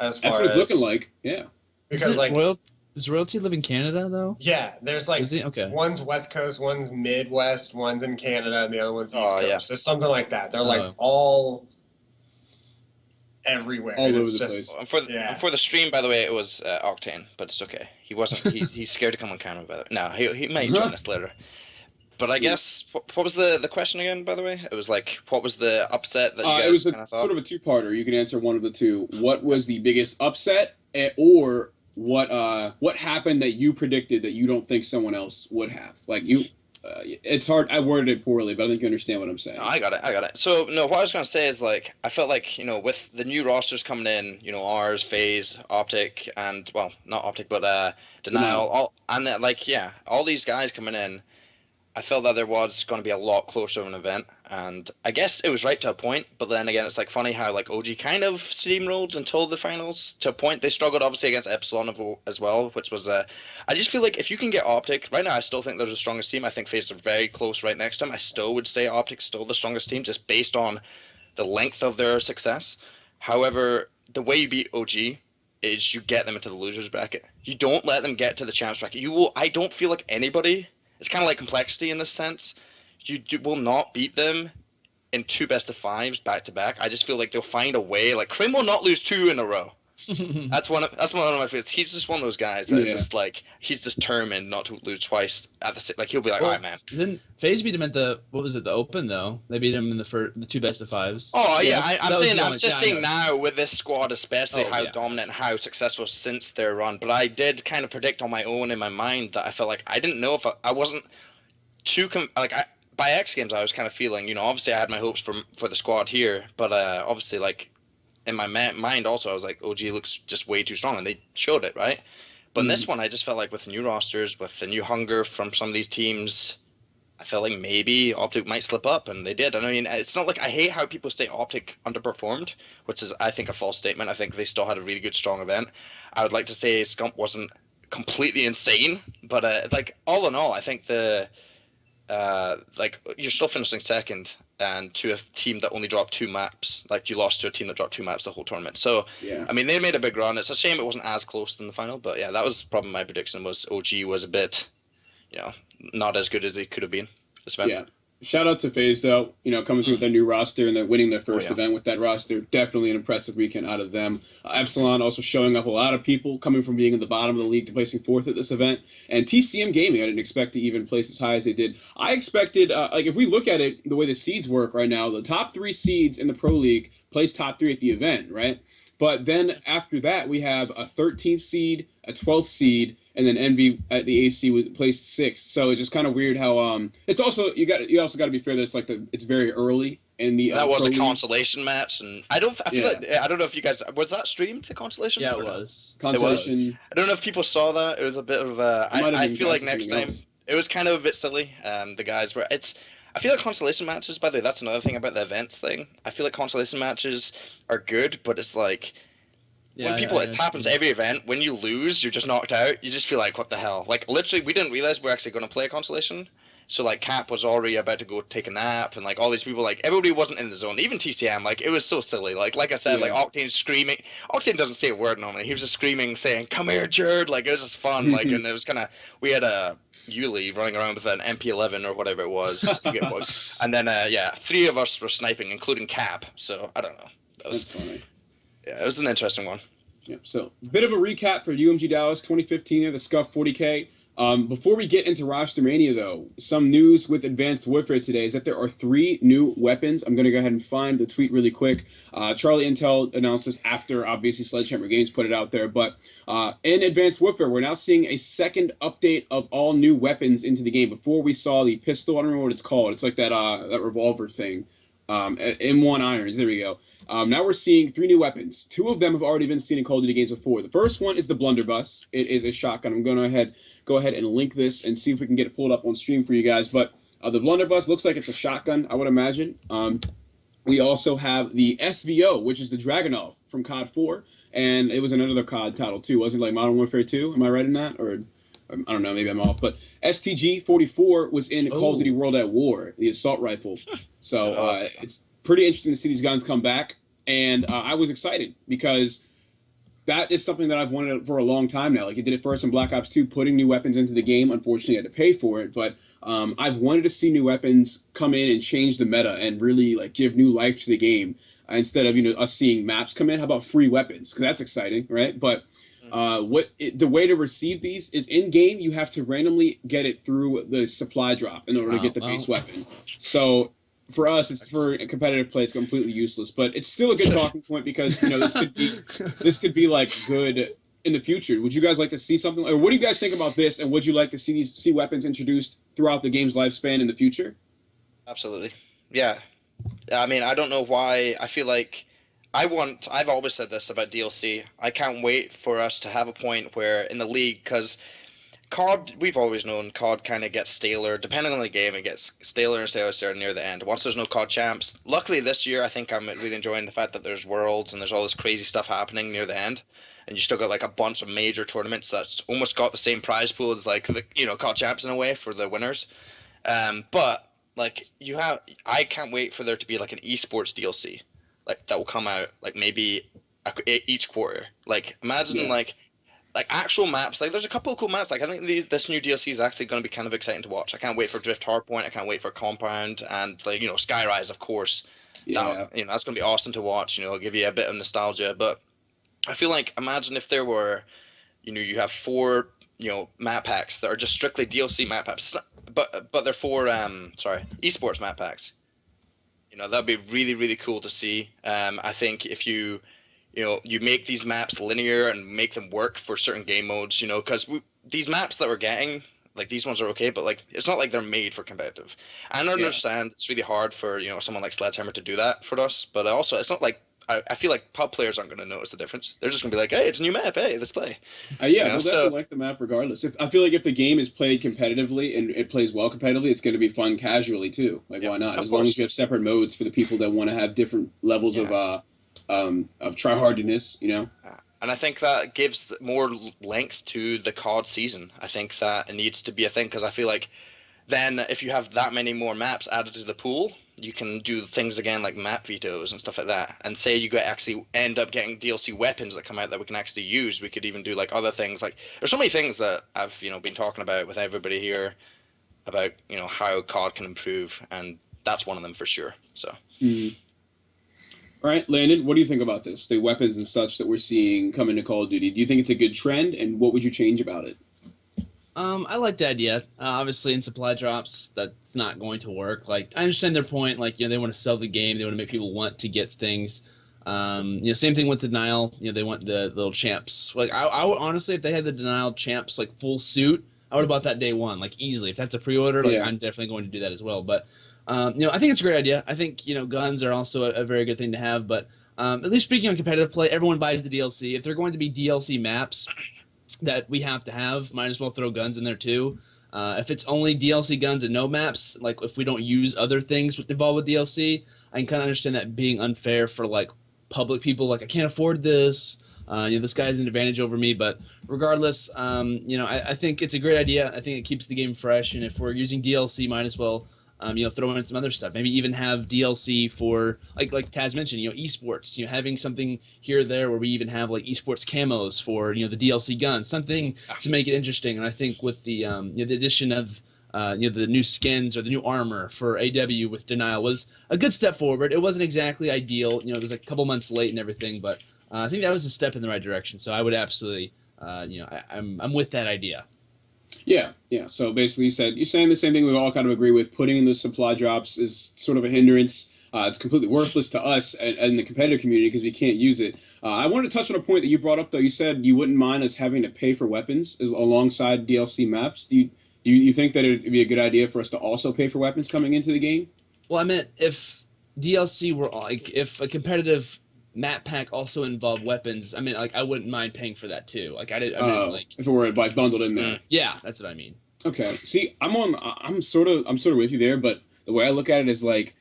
as far That's what as it's looking like. Yeah. Because like does Royalty live in Canada though? Yeah, there's like okay. One's West Coast, one's Midwest, one's in Canada, and the other one's East Coast. Yeah. There's something like that. They're like all everywhere. All over the place. For the stream, by the way, it was Octane, but it's okay. He wasn't. He's scared to come on camera. By the way, no, he might join us later. But I guess what was the question again? By the way, it was like what was the upset that you guys it was kind of thought? Sort of a two-parter. You can answer one of the two. What was the biggest upset, or what happened that you predicted that you don't think someone else would have? Like you. It's hard. I worded it poorly, but I think you understand what I'm saying. No, I got it. So, no, what I was going to say is, like, I felt like, with the new rosters coming in, ours, FaZe, Optic, and, well, not Optic, but Denial, all these guys coming in, I felt that there was going to be a lot closer of an event, and I guess it was right to a point, but then again, it's, like, funny how, like, OG kind of steamrolled until the finals. To a point, they struggled, obviously, against Epsilon as well, which was, I just feel like if you can get Optic, right now I still think they're the strongest team. I think FaZe are very close right next to them. I still would say Optic's still the strongest team, just based on the length of their success. However, the way you beat OG is you get them into the losers bracket. You don't let them get to the champs bracket. I don't feel like anybody... It's kind of like complexity in this sense. You will not beat them in 2 best-of-5s back-to-back. I just feel like they'll find a way. Like, Krim will not lose 2 in a row. That's one of my favorites. He's just one of those guys that is just like, he's determined not to lose twice at the like he'll be like, all right, man. Didn't FaZe beat him at the the Open though? They beat him in the 2 best-of-5s. Oh yeah, I'm just saying now with this squad, especially how dominant and how successful since their run. But I did kind of predict on my own in my mind that I felt like I didn't know if I wasn't too by X Games I was kind of feeling, obviously I had my hopes for the squad here, but obviously like. In my mind also, I was like, OG looks just way too strong, and they showed it, right? But in this one, I just felt like with the new rosters, with the new hunger from some of these teams, I felt like maybe Optic might slip up, and they did. And I mean, it's not like I hate how people say Optic underperformed, which is, I think, a false statement. I think they still had a really good, strong event. I would like to say Scump wasn't completely insane, but like all in all, I think you're still finishing second, and to a team that only dropped 2 maps, like you lost to a team that dropped 2 maps the whole tournament. So yeah, I mean they made a big run. It's a shame it wasn't as close in the final, but yeah, that was probably my prediction. Was OG was a bit, not as good as he could have been this event. Yeah. Shout out to FaZe though, coming through with their new roster and they're winning their first event with that roster. Definitely an impressive weekend out of them. Epsilon also showing up a lot of people coming from being in the bottom of the league to placing 4th at this event. And TCM Gaming, I didn't expect to even place as high as they did. I expected, if we look at it the way the seeds work right now, the top 3 seeds in the Pro League place top 3 at the event, right? But then after that, we have a 13th seed, a 12th seed, and then EnVy at the AC was placed 6th. So it's just kind of weird how it's also you also got to be fair that it's like it's very early in the that was a consolation match, and I don't know if you guys was that streamed, the consolation. Yeah, it was consolation. It was. I don't know if people saw that. It was a bit of I feel like next time it was kind of a bit silly. The guys were I feel like consolation matches, by the way, that's another thing about the events thing. I feel like consolation matches are good, but it's like when people, it happens every event. When you lose, you're just knocked out. You just feel like, what the hell? Like, literally, we didn't realize we're actually going to play a consolation. So, like, Cap was already about to go take a nap, and, like, all these people, like, everybody wasn't in the zone. Even TCM, like, it was so silly. Like I said, like, Octane screaming. Octane doesn't say a word normally. He was just screaming, saying, come here, Jared. Like, it was just fun. Like, and it was kind of, we had a Yuli running around with an MP11 or whatever it was. And then, 3 of us were sniping, including Cap. So, I don't know. That's funny. Yeah, it was an interesting one. Yep. So, a bit of a recap for UMG Dallas 2015 there, the Scuff 40K. Before we get into Rostermania, though, some news with Advanced Warfare today is that there are 3 new weapons. I'm going to go ahead and find the tweet really quick. Charlie Intel announced this after, obviously, Sledgehammer Games put it out there. But in Advanced Warfare, we're now seeing a second update of all new weapons into the game. Before we saw the pistol, I don't remember what it's called. It's like that revolver thing. M1 irons, there we go. Now we're seeing 3 new weapons. 2 of them have already been seen in Call of Duty games before. The first one is the blunderbuss. It is a shotgun. I'm going to go ahead and link this and see if we can get it pulled up on stream for you guys. But the blunderbuss looks like it's a shotgun, I would imagine. We also have the SVO, which is the Dragunov from COD 4, and it was another COD title too. Wasn't it like Modern Warfare 2? Am I right in that? Or I don't know, maybe I'm off. But STG-44 was in Call of Duty World at War, the assault rifle. So it's pretty interesting to see these guns come back. And I was excited because that is something that I've wanted for a long time now. Like, it did it first in Black Ops 2, putting new weapons into the game. Unfortunately, I had to pay for it. But I've wanted to see new weapons come in and change the meta and really like give new life to the game instead of us seeing maps come in. How about free weapons? Because that's exciting, right? But the way to receive these is in game. You have to randomly get it through the supply drop in order to get the base weapon. So for us, it's for competitive play. It's completely useless, but it's still a good talking point because this could be like good in the future. Would you guys like to see something, or what do you guys think about this? And would you like to see weapons introduced throughout the game's lifespan in the future? Absolutely, yeah. I mean, I don't know why. I feel like I've always said this about DLC. I can't wait for us to have a point where in the league, because COD, we've always known COD kind of gets staler. Depending on the game, it gets staler and staler near the end. Once there's no COD champs. Luckily this year, I think I'm really enjoying the fact that there's worlds and there's all this crazy stuff happening near the end. And you still got like a bunch of major tournaments that's almost got the same prize pool as like the COD champs in a way for the winners. But like I can't wait for there to be like an esports DLC. Like that will come out like maybe each quarter. Like imagine like actual maps. Like there's a couple of cool maps. Like I think this new DLC is actually going to be kind of exciting to watch. I can't wait for Drift Hardpoint. I can't wait for Compound and like Skyrise, of course. Yeah. That's going to be awesome to watch. It'll give you a bit of nostalgia. But I feel like imagine if there were, you have 4 map packs that are just strictly DLC map packs, but they're 4 esports map packs. That'd be really, really cool to see. I think if you make these maps linear and make them work for certain game modes, because these maps that we're getting, like these ones are okay, but like it's not like they're made for competitive. And I understand it's really hard for someone like Sledgehammer to do that for us, but also it's not like I feel like pub players aren't going to notice the difference. They're just going to be like, hey, it's a new map. Hey, let's play. We'll definitely like the map regardless. I feel like if the game is played competitively and it plays well competitively, it's going to be fun casually too. Like, why not? As long as you have separate modes for the people that want to have different levels of tryhardiness, And I think that gives more length to the COD season. I think that it needs to be a thing because I feel like then if you have that many more maps added to the pool, you can do things again like map vetoes and stuff like that. And say you actually end up getting DLC weapons that come out that we can actually use. We could even do like other things. Like there's so many things that I've been talking about with everybody here about how COD can improve, and that's one of them for sure. So. Mm-hmm. All right, Landon, what do you think about this? The weapons and such that we're seeing come into Call of Duty. Do you think it's a good trend, and what would you change about it? I like the idea. Obviously, in supply drops, that's not going to work. Like, I understand their point. Like, they want to sell the game. They want to make people want to get things. Same thing with Denial. They want the little champs. Like, I would honestly, if they had the Denial champs like full suit, I would have bought that day one, like easily. If that's a pre-order, like I'm definitely going to do that as well. But I think it's a great idea. I think guns are also a very good thing to have. But at least speaking on competitive play, everyone buys the DLC. If they're going to be DLC maps that we have to have, might as well throw guns in there too. If it's only DLC guns and no maps, like if we don't use other things involved with DLC, I can kind of understand that being unfair for like public people. Like I can't afford this. This guy has an advantage over me. But regardless, I think it's a great idea. I think it keeps the game fresh. And if we're using DLC, might as well throw in some other stuff. Maybe even have DLC for like Taz mentioned, esports. Having something here or there where we even have like esports camos for the DLC guns, something to make it interesting. And I think with the the addition of the new skins or the new armor for AW with Denial was a good step forward. It wasn't exactly ideal. It was like a couple months late and everything, but I think that was a step in the right direction. So I would absolutely, I'm with that idea. Yeah, yeah. So basically, you're saying the same thing we all kind of agree with. Putting in those supply drops is sort of a hindrance. It's completely worthless to us and the competitive community because we can't use it. I wanted to touch on a point that you brought up, though. You said you wouldn't mind us having to pay for weapons alongside DLC maps. Do you think that it'd be a good idea for us to also pay for weapons coming into the game? Well, I meant if DLC were like if a competitive map pack also involved weapons, I mean, like I wouldn't mind paying for that too. Like I meant like If it were like bundled in there. yeah, that's what I mean. Okay. See, I'm sort of with you there, but the way I look at it is like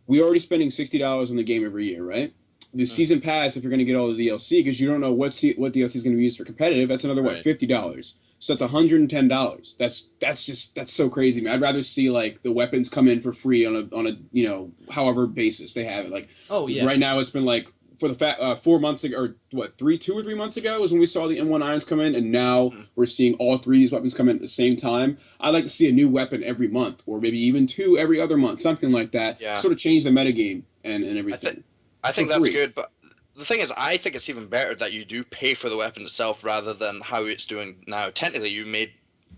we're already spending $60 on the game every year, right? The season pass, if you're going to get all the DLC, because you don't know what DLC is going to be used for competitive, that's another Right. $50. So that's $110. That's so crazy, man. I'd rather see like the weapons come in for free on a however basis they have it. Like Oh yeah. right now, it's been like for the 4 months ago, or what, 2 or 3 months ago was when we saw the M1 irons come in, and now we're seeing all three of these weapons come in at the same time. I'd like to see a new weapon every month, or maybe even two every other month, something like that. Yeah. Sort of change the metagame and everything. I think For that's free. good, but the thing is, I think it's even better that you do pay for the weapon itself rather than how it's doing now. Technically, you may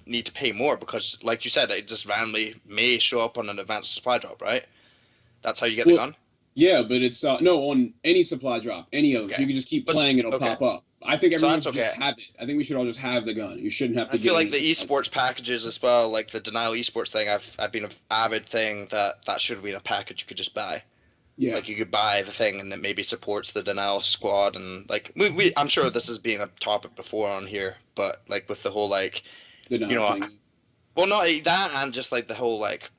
need to pay more because, like you said, it just randomly may show up on an advanced supply drop, right? That's how you get the gun. Yeah, but it's no on any supply drop, any of them. Okay. So you can just keep But playing, it'll okay. pop up. I think everyone that's should just okay. have it. I think we should all just have the gun. You shouldn't have to I feel get like the any supply esports packages as well, like the denial esports thing. I've been an avid thing that should be in a package you could just buy. Yeah, Like you could buy the thing and it maybe supports the denial squad and like we I'm sure this has been a topic before on here, but like with the whole like the you know thing. well not that and just like the whole like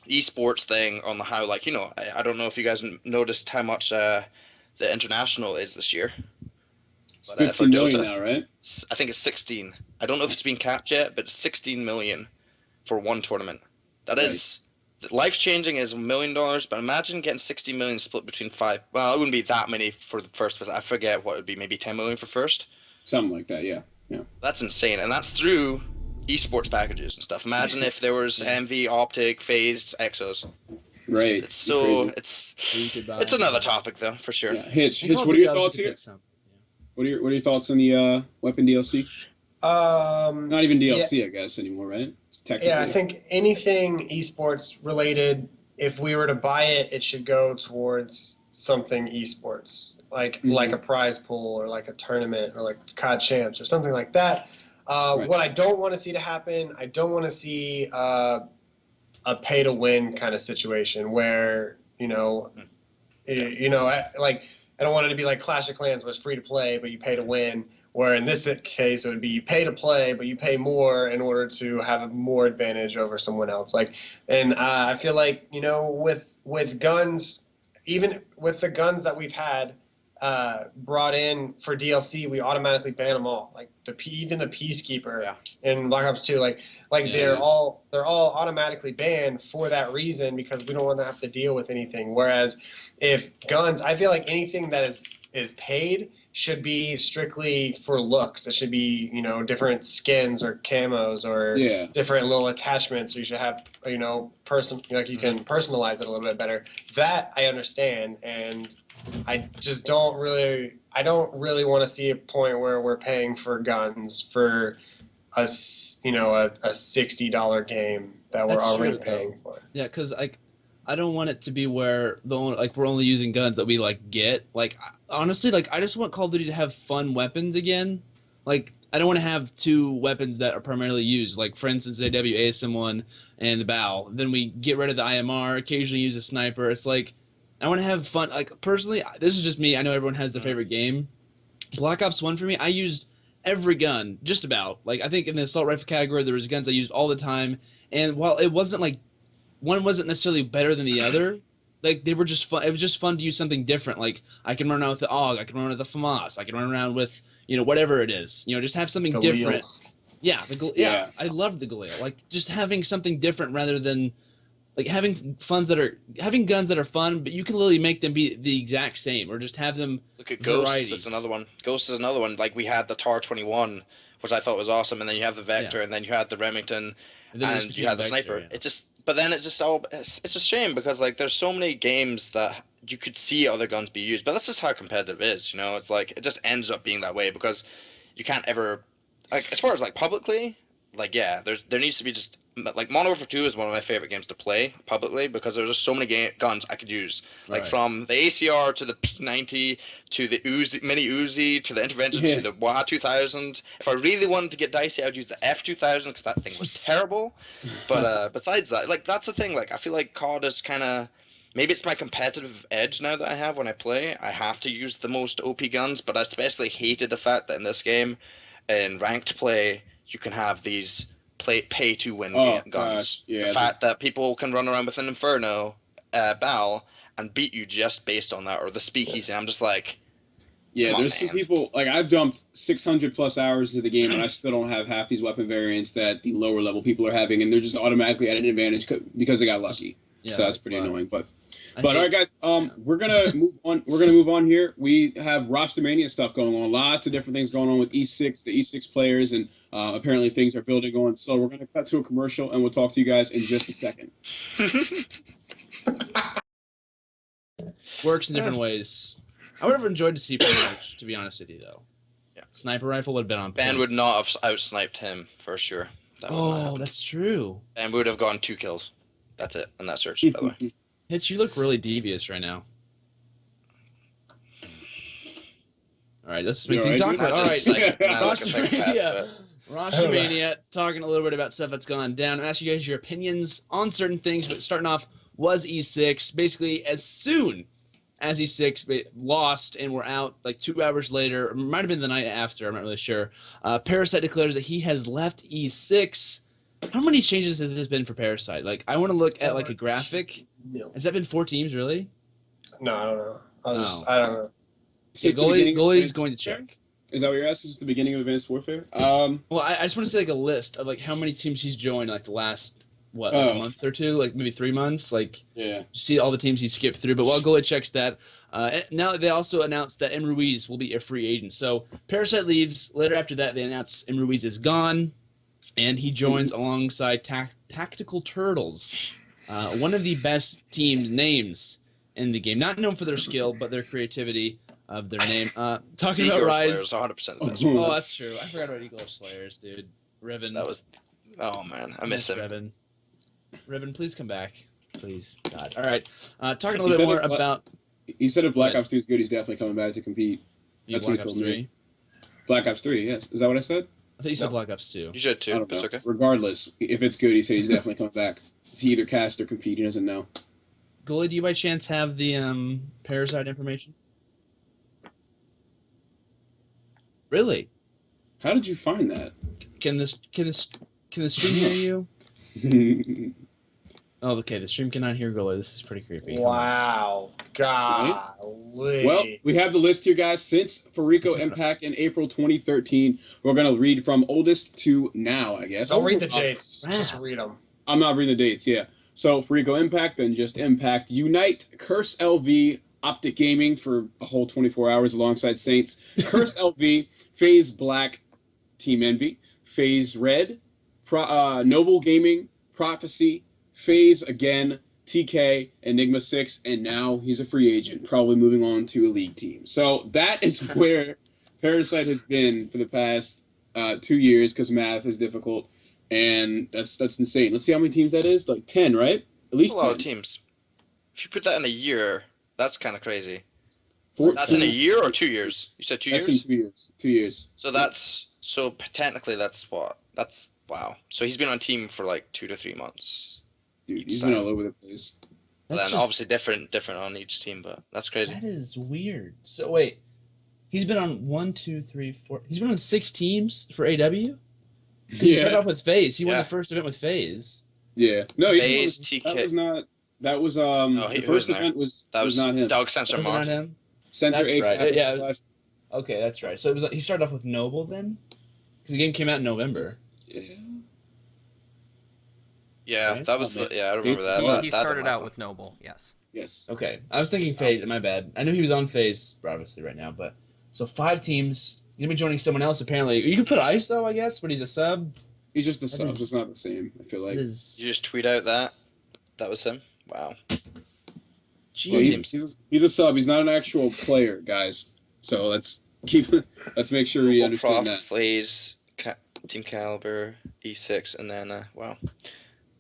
esports thing on the how like I don't know if you guys noticed how much the international is this year, It's but for 15 million Dota now, right? I think it's 16. I don't know if it's been capped yet, but it's 16 million for one tournament. That Right. is life changing is $1 million, but imagine getting 60 million split between five. Well, it wouldn't be that many for the first, but I forget what it would be, maybe 10 million for first. Something like that. Yeah. That's insane, and that's through esports packages and stuff. Imagine if there was EnVy, Optic, Phased, Exos. Right. It's so Crazy. it's another topic though for sure. Yeah. Hitch. And Call of What are Duty your thoughts obviously here? took some. What are your thoughts on the weapon DLC? Not even DLC, I guess anymore, right? It's technically. Yeah, I think anything esports related, if we were to buy it, it should go towards something esports, like Mhm. a prize pool or like a tournament or like COD champs or something like that. Right. What I don't want to see to happen, I don't want to see a pay to win kind of situation where like I don't want it to be like Clash of Clans, where it's free to play but you pay to win. Where in this case it would be you pay to play but you pay more in order to have a more advantage over someone else. Like, and I feel like with guns, even with the guns that we've had brought in for DLC, we automatically ban them all. Like even the Peacekeeper Yeah. in Black Ops 2, like Yeah. they're all automatically banned for that reason because we don't want to have to deal with anything. Whereas if guns, I feel like anything that is paid should be strictly for looks. It should be different skins or camos or Yeah. different little attachments. You should have person like you can personalize it a little bit better. That I understand, and I just don't really want to see a point where we're paying for guns for a $60 game that we're That's already true, paying for. Yeah, because I don't want it to be where we're only using guns that we like get. Like honestly, like I just want Call of Duty to have fun weapons again. Like I don't want to have two weapons that are primarily used. Like for instance, AW, ASM1, and the BAL. Then we get rid of the IMR. Occasionally use a sniper. It's like I want to have fun. Like personally, this is just me. I know everyone has their favorite game. Black Ops 1 for me, I used every gun just about. Like I think in the assault rifle category, there was guns I used all the time. And while it wasn't like one wasn't necessarily better than the other. Like they were just fun. It was just fun to use something different. Like I can run around with the AUG, I can run with the FAMAS, I can run around with whatever it is. Just have something Galil. different. Yeah, Yeah. I loved the Galil. Like just having something different rather than like having guns that are fun, but you can literally make them be the exact same or just have them Look at variety. Ghosts. That's another one. Ghosts is another one. Like we had the TAR 21, which I thought was awesome, and then you have the Vector, and then you had the Remington, And then and you had the Vector, Sniper. yeah. But then it's a shame because like there's so many games that you could see other guns be used, but that's just how competitive it is. It's like it just ends up being that way because you can't ever like as far as like publicly. like there needs to be just like Modern Warfare 2 is one of my favorite games to play publicly because there's just so many guns I could use. Like Right. from the ACR to the P90 to the Uzi, mini Uzi to the intervention to the WA 2000. If I really wanted to get dicey, I'd use the F 2000 because that thing was terrible. But besides that, like that's the thing. Like I feel like COD is kind of maybe it's my competitive edge now that I have when I play. I have to use the most OP guns, but I especially hated the fact that in this game, in ranked play, you can have these pay to win guns. Gosh, yeah. The fact that people can run around with an Inferno, Bal, and beat you just based on that, or the Speakeasy. I'm just like, yeah. come on, There's some man. people like I've dumped 600 plus hours into the game, and I still don't have half these weapon variants that the lower level people are having, and they're just automatically at an advantage because they got lucky. Yeah, so that's pretty annoying, but. I But all right, hate- guys, we're gonna move on. We're gonna move on here. We have Rostermania stuff going on. Lots of different things going on with E6, the E6 players, and apparently things are building on. So we're gonna cut to a commercial, and we'll talk to you guys in just a second. Works in different ways. I would have enjoyed to see Punch, to be honest with you, though. Yeah. Sniper rifle would have been on Ben point. would not have out-sniped him for sure. That would not Oh, happen. that's true. Ben would have gotten 2 kills. That's it, and that search, by the way. Hitch, you look really devious right now. All right, let's make You things all awkward. right, All dude? right, I look a psychopath, Rostermania. Rostermania, talking a little bit about stuff that's gone down. I'm asking you guys your opinions on certain things, but starting off was E6. Basically, as soon as E6 lost and were out like 2 hours later, it might have been the night after, I'm not really sure, Parasite declares that he has left E6. How many changes has this been for Parasite? Like, I want to look at like a graphic. Has that been 4 teams, really? No, I don't know. No. I don't know. Yeah, Since the beginning of goalie's Advanced going to Warfare? check. Is that what you're asking? Is the beginning of Advanced Warfare? Well, I just want to see like a list of like how many teams he's joined like the last like a month or two, like maybe 3 months, like Yeah. see all the teams he skipped through. But while goalie checks that, now they also announced that M. Ruiz will be a free agent. So Parasite leaves. Later after that, they announce M. Ruiz is gone, and he joins alongside Tactical Turtles, one of the best team names in the game. Not known for their skill, but their creativity of their name. Talking about Eagle Rise. Slayer's 100% the best. Oh, that's true. I forgot about Eagle Slayers, dude. Riven. That was, oh man, I miss him. Riven. Riven, please come back. Please. God. All right. Talking a He little bit said more if about He said if Black What? Ops 2 is good, he's definitely coming back to compete. That's what he Black Ops told me. 3. Black Ops 3, yes. Is that what I said? I thought you said No. Black Ops 2. You should I too, don't but know. it's okay. Regardless, if it's good, he said he's definitely coming back. He either cast or compete. He doesn't know. Goalie, do you by chance have the Parasite information? Really? How did you find that? Can the stream hear you? Oh, okay. The stream cannot hear goalie. This is pretty creepy. Wow. Golly. Well, we have the list here, guys. Since Farico Impact in April 2013, we're going to read from oldest to now, I guess. Don't read the dates. wow. Just read them. I'm not reading the dates, yeah. So, Farico Impact, then just Impact. Unite, Curse LV, Optic Gaming for a whole 24 hours alongside Saints. Curse LV, FaZe Black, Team EnVy. FaZe Red, Noble Gaming, Prophecy, FaZe again, TK, Enigma 6, and now he's a free agent, probably moving on to a league team. So that is where Parasite has been for the past 2 years because math is difficult, and that's insane. Let's see how many teams that is. Like 10, right? At That's least a lot 10. of teams. If you put that in a year, that's kind of crazy. 14. That's in a year or 2 years? You said 2 That's years? in 2 years. 2 years. So technically that's what? That's wow. So he's been on team for like 2 to 3 months. Dude, Each he's been time. all over the place. That's Then just- obviously different on each team, but that's crazy. That is weird. So wait, he's been on 1, 2, 3, 4. He's been on 6 teams for AW. He started off with FaZe. He won Yeah. the first event with FaZe. Yeah. No, he FaZe, that TK. was not. That was he the first wasn't there. event was That was not him. Dog Sensor Was it not Mod. him? Censor That's X right, yeah. slash. Okay, that's right. So it was. He started off with Noble then, because the game came out in November. Yeah. Yeah, Right? that was Oh, I remember Dates- that. Oh, That- He that started didn't out last with Noble, yes. Yes. Okay, I was thinking FaZe. My bad. I knew he was on FaZe, obviously, right now. But so 5 teams. He's gonna be joining someone else. Apparently, you can put Ice though, I guess, but he's a sub. He's just a That sub. is- It's not the same. I feel like. That is. You just tweet out that was him. Wow. Well, Jeez. he's a sub. He's not an actual player, guys. So let's make sure we understand that. FaZe Team Caliber, E6, and then wow,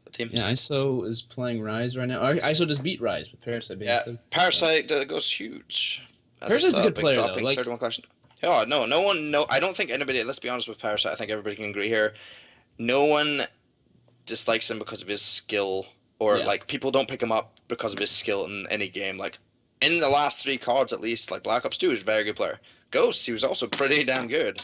the team. Yeah, ISO is playing Rise right now. ISO just beat Rise with Parasite being Yeah, so. Parasite goes huge. As Parasite's a good big player though. dropping Like, 31 collection. Oh no, no one. No, I don't think anybody. Let's be honest with Parasite. I think everybody can agree here. No one dislikes him because of his skill, or Yeah. like people don't pick him up because of his skill in any game. Like in the last 3 cards at least, like Black Ops 2 is a very good player. Ghost, he was also pretty damn good.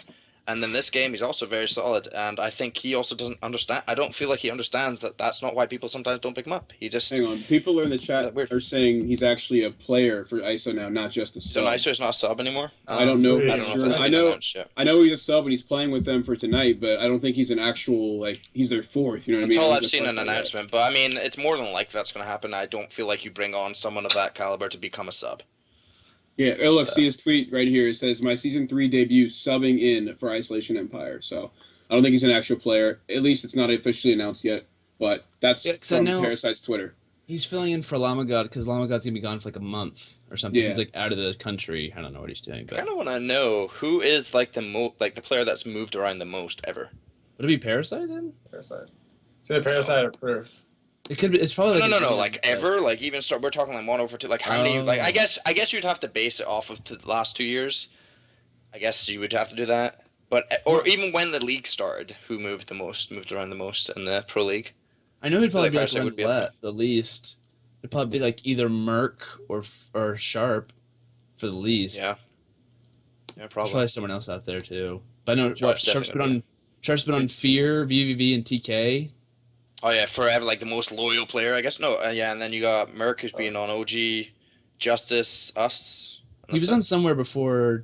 And then this game, he's also very solid. And I think he also doesn't understand. I don't feel like he understands that that's not why people sometimes don't pick him up. He just. Hang on. People in the Is chat that weird? are saying he's actually a player for ISO now, not just a So sub. Nicer is not a sub anymore. I don't know. I For don't know sure. if that's I been know. announced yet. I know he's a sub and he's playing with them for tonight, but I don't think he's an actual like he's their fourth. You know what I mean? Until I don't I've think seen it's an like that. announcement, but I mean, it's more than likely that's going to happen. I don't feel like you bring on someone of that caliber to become a sub. Yeah, oh, look, see his tweet right here. It says, my Season 3 debut subbing in for Isolation Empire. So I don't think he's an actual player. At least it's not officially announced yet. But that's Yeah, 'cause I from know- Parasite's Twitter. he's filling in for Lamagod because Lamagod's gonna be gone for like a month or something. Yeah. He's like out of the country. I don't know what he's doing, I but kind of want to know who is like the player that's moved around the most ever. would it be Parasite then? Parasite. It's either Parasite or Proof. It could be. It's probably like No, like ever, like even start. We're talking like 1/2. Like how many? Like Oh. I guess you'd have to base it off of the last 2 years. I guess you would have to do that. But or even when the league started, who moved around the most in the pro league? I know he'd probably like be like Parasite one would be up the least. It'd probably be like either Merc or Sharp for the least. Yeah. Yeah, There's probably. probably someone else out there too. But I know Sharp's Sharp's been definitely on Fear, VVV, and TK. Oh yeah, forever like the most loyal player, I guess. No, yeah, and then you got Merc who's been on OG, Justice, us. and He was that's on it. somewhere before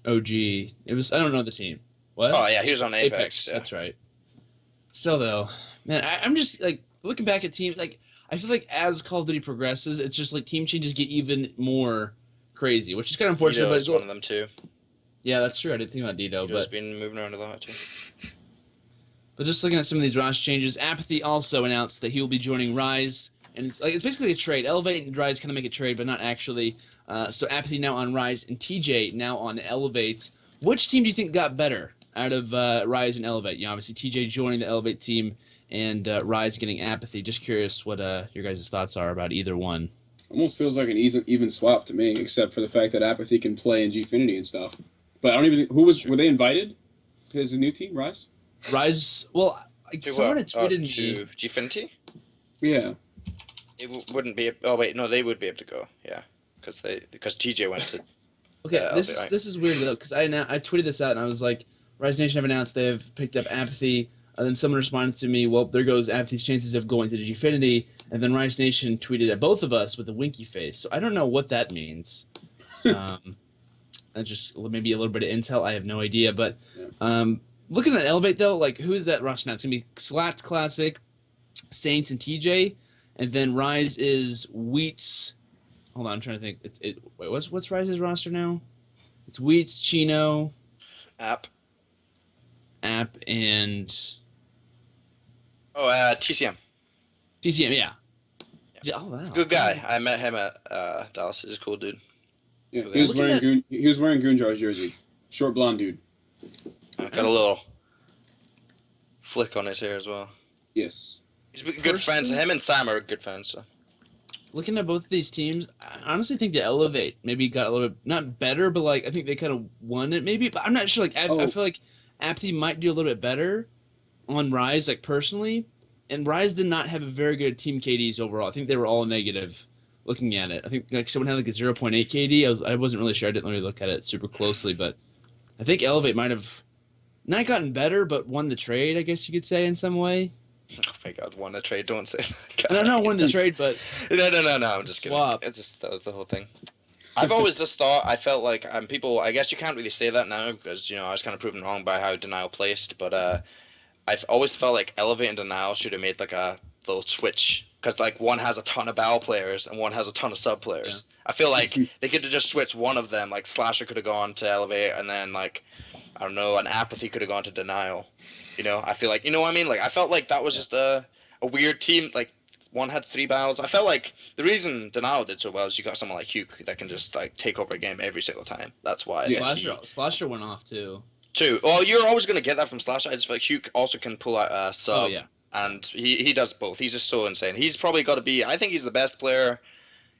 OG. It was I don't know the team. What? Oh yeah, he was on Apex. Yeah. That's right. Still though, man, I'm just like looking back at teams. Like I feel like as Call of Duty progresses, it's just like team changes get even more crazy, which is kind of unfortunate. Vito's But one of them too. yeah, that's true. I didn't think about Dito, Vito's but been moving around a lot too. just looking at some of these roster changes, Apathy also announced that he will be joining Rise, and it's basically a trade. Elevate and Rise kind of make a trade, but not actually. So Apathy now on Rise and TJ now on Elevate. Which team do you think got better out of Rise and Elevate? You know, obviously TJ joining the Elevate team and Rise getting Apathy. Just curious what your guys' thoughts are about either one. Almost feels like an even swap to me, except for the fact that Apathy can play in Gfinity and stuff. But I don't even were they invited to his new team, Rise? Rise, well, someone had tweeted me. To Gfinity? Yeah. It wouldn't be. Oh wait, no, they would be able to go. Yeah, because TJ went to. Okay, Yeah, this is weird though, because I tweeted this out and I was like, Rise Nation have announced they have picked up Apathy. And then someone responded to me, well, there goes Apathy's chances of going to the Gfinity. And then Rise Nation tweeted at both of us with a winky face. So I don't know what that means. And just maybe a little bit of intel. I have no idea. But looking at Elevate though, like who is that roster now? It's gonna be Slacked Classic, Saints, and TJ. And then Rise is Wheats. Hold on, I'm trying to think. Wait, what's Rise's roster now? It's Wheats, Chino, App. and TCM. TCM. Yeah. Oh wow. Good guy. I met him at Dallas. He's a cool dude. Yeah. Okay. He was Looking wearing at- he was wearing Goonjar's jersey. Short blonde dude. Got a little flick on his hair as well. Yes. He's been good friends. Personally- Him and Sam are good friends. So. Looking at both of these teams, I honestly think the Elevate maybe got a little bit not better, but like I think they kind of won it maybe. But I'm not sure. Like I feel like Apathy might do a little bit better on Rise, like personally. And Rise did not have a very good team KDs overall. I think they were all negative. Looking at it, I think like someone had like a 0.8 KD. I wasn't really sure. I didn't really look at it super closely, but I think Elevate might have not gotten better, but won the trade. I guess you could say in some way. Oh my God, won the trade. Don't say that. I don't know, won the trade, but No. I'm just swap. kidding. It's just that was the whole thing. I've always just thought I felt like people. I guess you can't really say that now because I was kind of proven wrong by how Denial placed. But I've always felt like Elevate and Denial should have made like a little switch because like one has a ton of BAL players and one has a ton of sub players. Yeah. I feel like they could have just switched one of them. Like Slasher could have gone to Elevate and then like I don't know, an Apathy could have gone to Denial. I feel like what I mean. Like I felt like that was just a weird team. Like one had 3 BALs. I felt like the reason Denial did so well is you got someone like Hugh that can just like take over a game every single time. That's why. Slasher went off too. Two. Well, you're always going to get that from Slash. I just feel like Hugh also can pull out a sub. Oh yeah. And he does both. He's just so insane. He's probably got to be. I think he's the best player.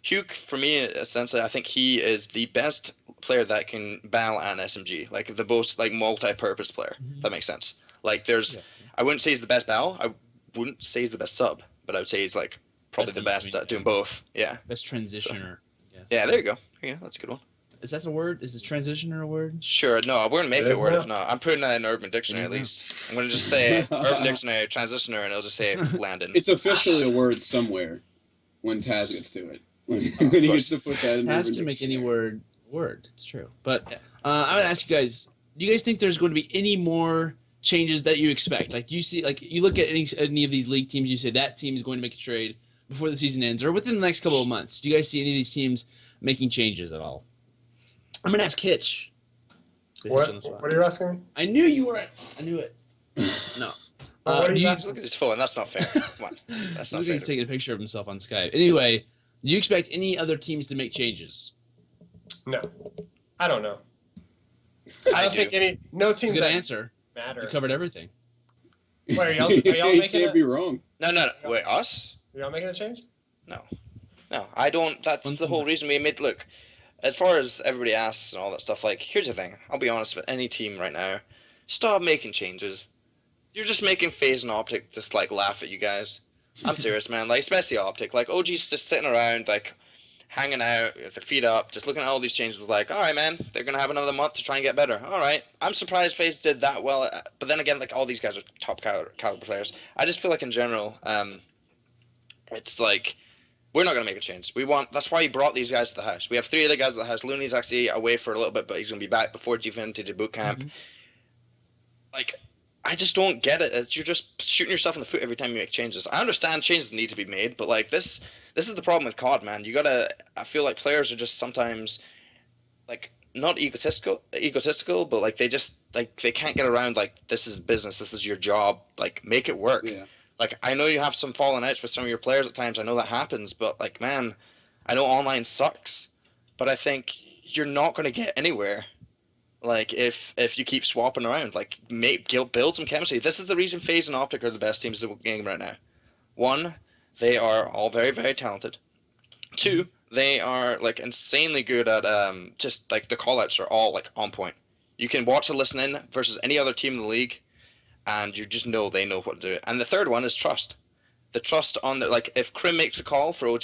Hugh, for me, essentially, I think he is the best player that can BAL and SMG. Like the most like multi-purpose player. If that makes sense. Like there's, I wouldn't say he's the best BAL. I wouldn't say he's the best sub, but I would say he's like probably the best at doing both. Yeah. Best transitioner. So, yeah, there you go. Yeah, that's a good one. Is that the word? Is this transitioner a word? Sure. No, we're gonna make it a word. now. If not, I'm putting that in Urban Dictionary at least. I'm gonna just say Urban Dictionary transitioner, and it'll just say Landon. It's officially a word somewhere when Taz gets to it. When he gets to put that in Taz Urban can make any Dictionary. word. It's true. But I would ask you guys: do you guys think there's going to be any more changes that you expect? Like, do you see, like, you look at any of these league teams, you say that team is going to make a trade before the season ends, or within the next couple of months? Do you guys see any of these teams making changes at all? I'm gonna ask Hitch. What are you asking? I knew you were. I knew it. No. What are you Look at his phone. That's not fair. Come on. That's not Look, fair. he's taking a picture of himself on Skype. Anyway, do you expect any other teams to make changes? No, I don't know. I I don't do. think any no It's a teams good that answer. matter. You covered everything. Wait, are y'all He making can't be wrong. No. Wait, us? are y'all making a change? No, I don't. That's the whole reason we made. Look, as far as everybody asks and all that stuff, like, here's the thing. I'll be honest with any team right now. Stop making changes. You're just making FaZe and Optic just, like, laugh at you guys. I'm serious, man. Like, especially Optic. Like, OG's just sitting around, like, hanging out with their feet up, just looking at all these changes, like, all right, man, they're going to have another month to try and get better. All right. I'm surprised FaZe did that well. But then again, like, all these guys are top caliber players. I just feel like, in general, it's like, we're not going to make a change. That's why he brought these guys to the house. We have 3 other guys at the house. Looney's actually away for a little bit, but he's going to be back before G-Vintage boot camp. Mm-hmm. Like, I just don't get it. You're just shooting yourself in the foot every time you make changes. I understand changes need to be made, but like this is the problem with COD, man. I feel like players are just sometimes like not egotistical, but like they just like they can't get around like this is business, this is your job. Like make it work. Yeah. Like I know you have some falling outs with some of your players at times. I know that happens, but like man, I know online sucks, but I think you're not going to get anywhere. Like if you keep swapping around, like build some chemistry. This is the reason FaZe and Optic are the best teams in the game right now. 1, they are all very, very talented. 2, they are like insanely good at just like the callouts are all like on point. You can watch and listen in versus any other team in the league, and you just know they know what to do. And the third one is trust. The trust on the like if Krim makes a call for OG,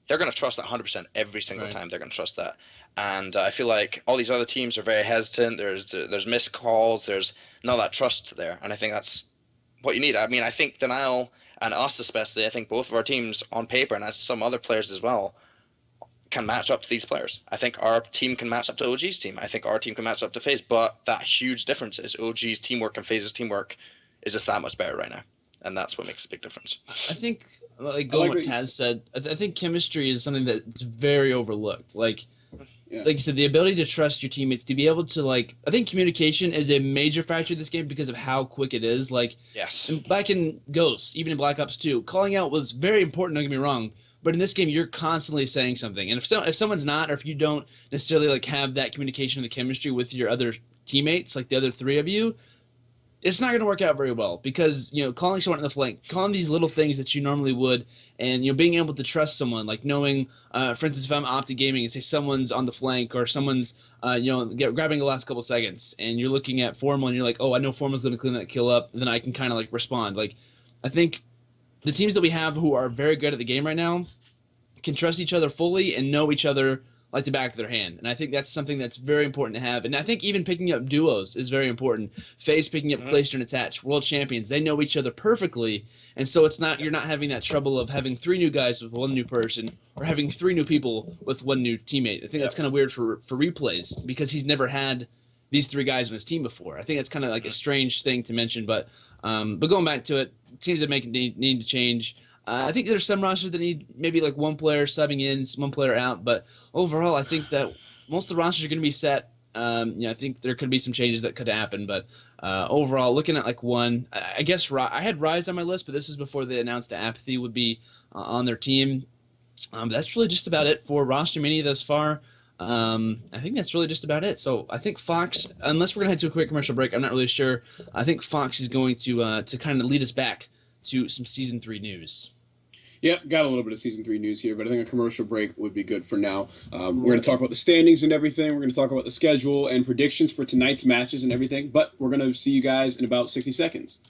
they're gonna trust that 100% every single time. They're gonna trust that. And I feel like all these other teams are very hesitant. There's missed calls. There's not that trust there, and I think that's what you need. I mean, I think Denial and us especially. I think both of our teams on paper, and as some other players as well, can match up to these players. I think our team can match up to OG's team. I think our team can match up to FaZe. But that huge difference is OG's teamwork and FaZe's teamwork is just that much better right now, and that's what makes a big difference. I think, like going what Taz said, I think chemistry is something that's very overlooked. Like you said, the ability to trust your teammates, to be able to like, I think communication is a major factor in this game because of how quick it is. Like, yes, back in Ghosts, even in Black Ops 2, calling out was very important. Don't get me wrong, but in this game, you're constantly saying something, and if someone's not, or if you don't necessarily like have that communication or the chemistry with your other teammates, like the other 3 of you, it's not going to work out very well because, you know, calling someone in the flank, calling these little things that you normally would, and, you know, being able to trust someone, like knowing, for instance, if I'm Optic Gaming and say someone's on the flank or someone's, you know, grabbing the last couple seconds, and you're looking at Formal and you're like, oh, I know Formal's going to clean that kill up, then I can kind of like respond. Like, I think the teams that we have who are very good at the game right now can trust each other fully and know each other like the back of their hand. And I think that's something that's very important to have. And I think even picking up duos is very important. FaZe picking up Clayster and Attach, world champions, they know each other perfectly. And so you're not having that trouble of having 3 new guys with 1 new person or having 3 new people with 1 new teammate. I think that's kind of weird for replays because he's never had these 3 guys on his team before. I think that's kind of like a strange thing to mention, but going back to it, teams that need to change. I think there's some rosters that need maybe like 1 player subbing in, 1 player out, but overall, I think that most of the rosters are going to be set. I think there could be some changes that could happen, but overall, looking at like 1, I guess I had Rise on my list, but this is before they announced that Apathy would be on their team. That's really just about it for Rostermania thus far. I think that's really just about it. So I think Fox, unless we're gonna head to a quick commercial break, I'm not really sure. I think Fox is going to kind of lead us back to some season 3 news. Yep, got a little bit of season 3 news here, but I think a commercial break would be good for now. We're going to talk about the standings and everything. We're going to talk about the schedule and predictions for tonight's matches and everything, but we're going to see you guys in about 60 seconds.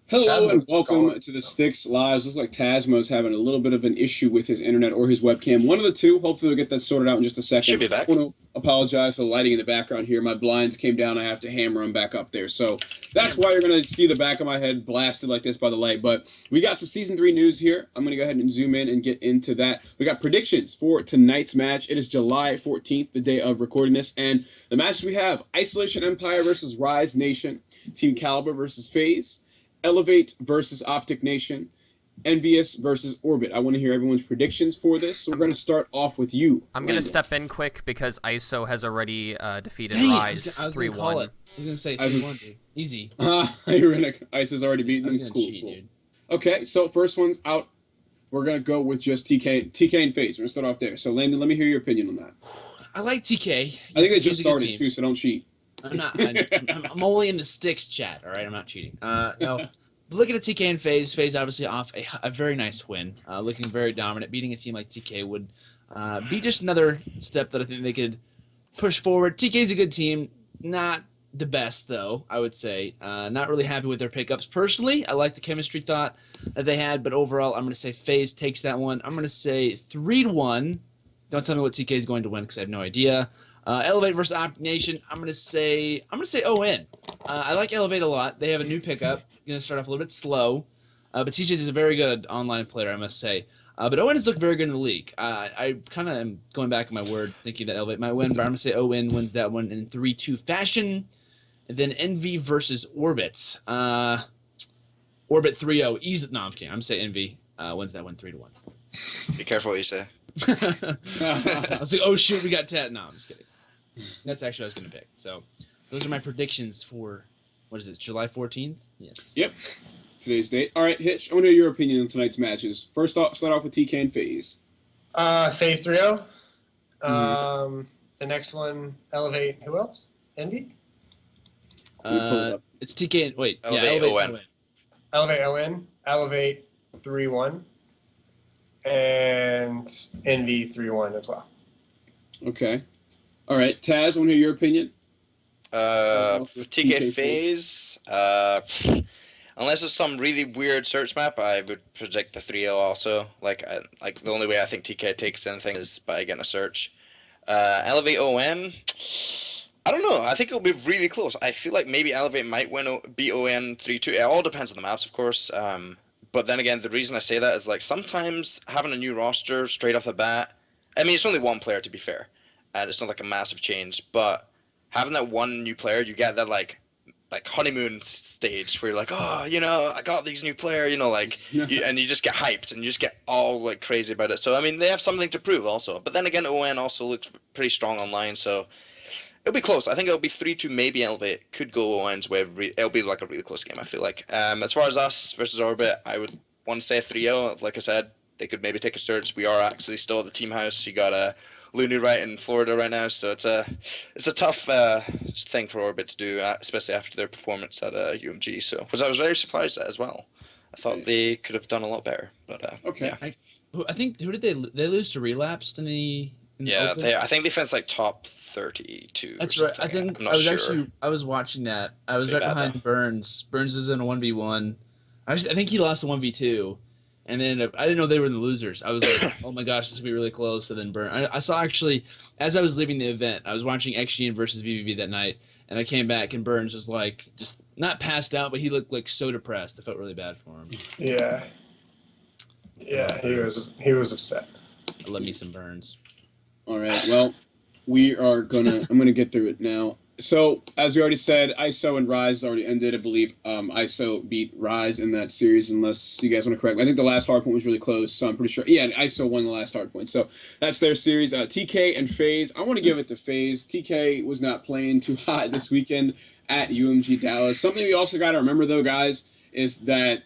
Hello and welcome to the STiKS Lives. Looks like TazMo's having a little bit of an issue with his internet or his webcam. One of the two. Hopefully we'll get that sorted out in just a second. Should be back. I want to apologize for the lighting in the background here. My blinds came down. I have to hammer them back up there. So that's why you're going to see the back of my head blasted like this by the light. But we got some Season 3 news here. I'm going to go ahead and zoom in and get into that. We got predictions for tonight's match. It is July 14th, the day of recording this. And the matches we have, Isolation Empire versus Rise Nation, Team Caliber versus FaZe, Elevate versus Optic Nation, EnVy versus Orbit. I want to hear everyone's predictions for this. So we're going to start off with you. I'm going to step in quick because ISO has already defeated Dang it, Rise 3-1. I was going to say 3-1, dude. Easy. Ice has already beaten them. Cool, cheat, cool. dude. Okay, so first one's out. We're going to go with just TK and FaZe. We're going to start off there. So Landon, let me hear your opinion on that. I like TK. I think they just started too, so don't cheat. I'm not. I'm only in the STiKS chat. All right, I'm not cheating. No, looking at TK and FaZe. FaZe obviously off a very nice win, looking very dominant. Beating a team like TK would be just another step that I think they could push forward. TK's a good team, not the best though. I would say not really happy with their pickups. Personally, I like the chemistry thought that they had, but overall, I'm going to say FaZe takes that one. I'm going to say 3-1. Don't tell me what TK is going to win because I have no idea. Elevate versus Optic Nation. I'm gonna say ON. I like Elevate a lot. They have a new pickup. Gonna start off a little bit slow, but TJ is a very good online player, I must say. But ON has looked very good in the league. I kind of am going back on my word, thinking that Elevate might win, but I'm gonna say ON wins that one in 3-2 fashion. And then EnVy versus Orbit. Orbit 3-0. Easy. No, I'm kidding. I'm gonna say EnVy wins that one 3-1. Be careful what you say. I was like, oh shoot, we got Tat. No, I'm just kidding. That's actually what I was going to pick. So those are my predictions for, what is it, July 14th? Yes. Yep. Today's date. All right, Hitch, I want to hear your opinion on tonight's matches. First off, start off with TK and FaZe. FaZe 3-0. The next one, Elevate. Who else? EnVy? It's TK and, wait. Elevate, yeah, ON. Elevate ON. Elevate 3-1. And EnVy 3-1 as well. Okay. All right, Taz, I want to hear your opinion. For TK FaZe, unless it's some really weird search map, I would predict the 3-0 also. Like the only way I think TK takes anything is by getting a search. Elevate ON, I don't know. I think it'll be really close. I feel like maybe Elevate might beat ON 3-2. It all depends on the maps, of course. But then again, the reason I say that is like sometimes having a new roster straight off the bat. I mean, it's only one player to be fair, and it's not like a massive change. But having that one new player, you get that like honeymoon stage where you're like, oh, you know, I got these new player, you know, like, and you just get hyped and you just get all like crazy about it. So I mean, they have something to prove also. But then again, ON also looks pretty strong online, so it'll be close. I think it'll be 3-2, maybe Elevate. Could go ON's way. It'll be like a really close game, I feel like. As far as us versus Orbit, I would want to say 3-0. Like I said, they could maybe take a search. We are actually still at the team house. You got Looney right in Florida right now, so it's a tough thing for Orbit to do, especially after their performance at UMG. So, which I was very surprised at as well. I thought they could have done a lot better, but okay. Yeah. I think who did they lose to Relapsed in the? Yeah, I think they finished like top 32. That's right. I think I was watching that. I was right behind Burns. Burns is in a 1v1. I think he lost a 1v2, and then I didn't know they were in the losers. I was like, oh my gosh, this will be really close. And then Burns. I saw actually as I was leaving the event, I was watching XGN versus VVV that night, and I came back and Burns was like just not passed out, but he looked like so depressed. I felt really bad for him. Yeah. Yeah, he was upset. I love me some Burns. All right, well, I'm gonna get through it now. So, as we already said, ISO and Rise already ended. I believe ISO beat Rise in that series, unless you guys want to correct me. I think the last hardpoint was really close, so I'm pretty sure. Yeah, ISO won the last hardpoint. So, that's their series. TK and FaZe. I want to give it to FaZe. TK was not playing too hot this weekend at UMG Dallas. Something we also got to remember, though, guys, is that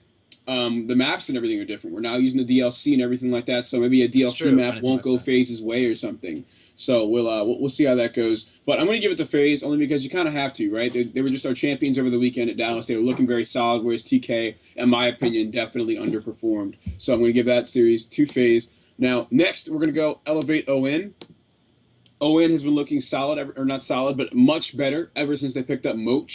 the maps and everything are different. We're now using the DLC and everything like that, so maybe a That's DLC true. I map didn't won't think go about that. FaZe's way or something. So we'll see how that goes. But I'm going to give it to FaZe only because you kind of have to, right? They were just our champions over the weekend at Dallas. They were looking very solid, whereas TK, in my opinion, definitely underperformed. So I'm going to give that series to FaZe. Now, next, we're going to go elevate ON. ON has been looking solid, or not solid, but much better ever since they picked up Moch.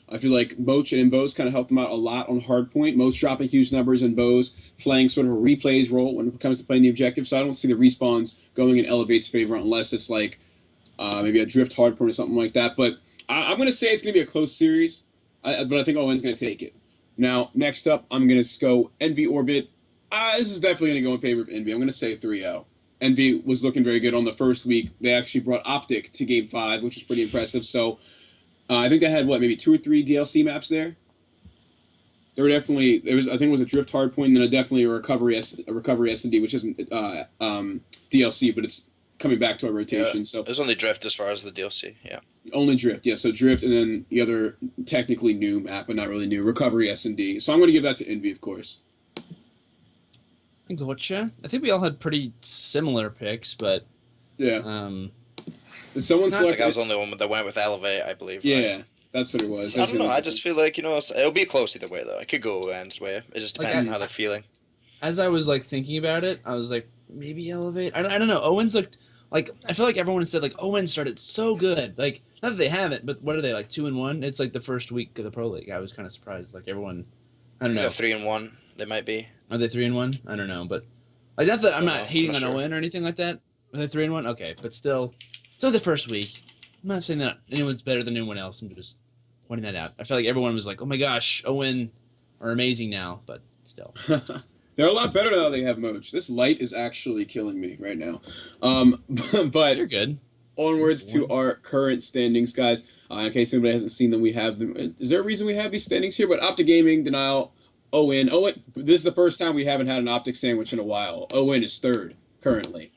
I feel like Moch and Bows kind of helped them out a lot on hardpoint. Moch dropping huge numbers and Bows playing sort of a replays role when it comes to playing the objective. So I don't see the respawns going in Elevate's favor unless it's like maybe a drift hardpoint or something like that. But I'm going to say it's going to be a close series, but I think ON's going to take it. Now, next up, I'm going to go EnVy Orbit. This is definitely going to go in favor of EnVy. I'm going to say 3-0. EnVy was looking very good on the first week. They actually brought Optic to Game 5, which was pretty impressive. So I think they had, DLC maybe 2 or 3 DLC maps there? There were definitely, I think it was a Drift Hardpoint and then definitely a Recovery S&D, which isn't DLC, but it's coming back to our rotation. Yeah, So it was only Drift as far as the DLC, yeah. Only Drift, yeah. So Drift and then the other technically new map, but not really new, Recovery S&D. So I'm going to give that to EnVy, of course. Gotcha. I think we all had pretty similar picks, but Yeah. Did someone I select? think I was the only one that went with Elevate, I believe. Yeah, Right? that's what it was. I don't know. I just feel like, it'll be close either way, though. It could go Owen's way. It just depends on how they're feeling. as I was like thinking about it, I was like, maybe Elevate. I don't know. Owens looked like, I feel like everyone said like Owen started so good. Like, not that they haven't, but what are they, like 2-1? It's like the first week of the Pro League. I was kind of surprised. Like everyone, I don't know. They're 3-1. They might be. Are they 3-1? I don't know, but like not that I'm not hating on sure. Owen or anything like that. Are they 3-1? Okay, but still the first week. I'm not saying that anyone's better than anyone else. I'm just pointing that out. I feel like everyone was like, "Oh my gosh, Owen are amazing now," but still. They're a lot better now they have Moch. This light is actually killing me right now. But You're good. Onwards to our current standings, guys. In case anybody hasn't seen them, we have them. Is there a reason we have these standings here? But Optic Gaming, Denial, Owen. This is the first time we haven't had an Optic sandwich in a while. Owen is third currently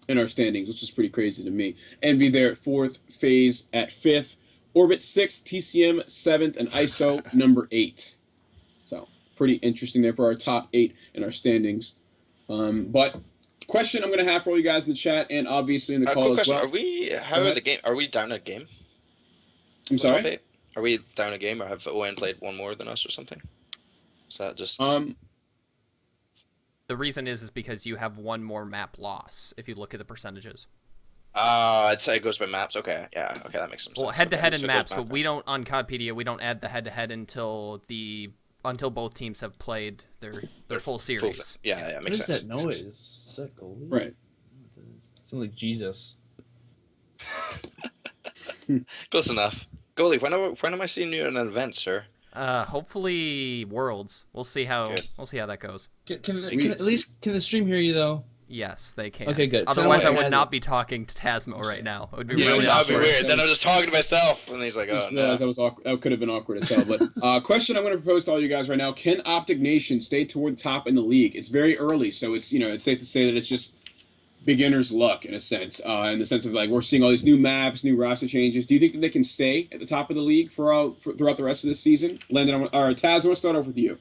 in our standings, which is pretty crazy to me. EnVy there at 4th, FaZe at 5th, Orbit 6th, TCM 7th, and ISO number 8. So pretty interesting there for our top 8 in our standings. But question I'm going to have for all you guys in the chat and obviously in the call quick as well. question. Are we down a game? I'm Top sorry? 8? Are we down a game, or have Owen played one more than us or something? Is that just... The reason is because you have one more map loss if you look at the percentages. I'd say it goes by maps. Okay, yeah, okay, that makes some sense. Well, head-to-head Okay, and so it goes maps, but map. we don't on Codpedia. We don't add the head-to-head until both teams have played their full series. Yeah, What makes is sense. that noise? Is that goalie? Right. Sounds like Jesus. Close enough. Goalie, when am I seeing you in an event, sir? Hopefully Worlds. We'll see how that goes. Can Sweet. at least can the stream hear you though? Yes, they can. Okay, good. Otherwise, I So I would not be talking to TazMo right now. It would be Yeah, really That'd be awkward. weird. Then I'm just talking to myself, and he's like, Just "Oh realized no." that was awkward. That could have been awkward as hell. But question I'm going to propose to all you guys right now: can Optic Nation stay toward the top in the league? It's very early, so it's it's safe to say that it's just beginner's luck in a sense. In the sense of like we're seeing all these new maps, new roster changes. Do you think that they can stay at the top of the league for throughout the rest of this season? Landon, or Taz, I want to start off with you.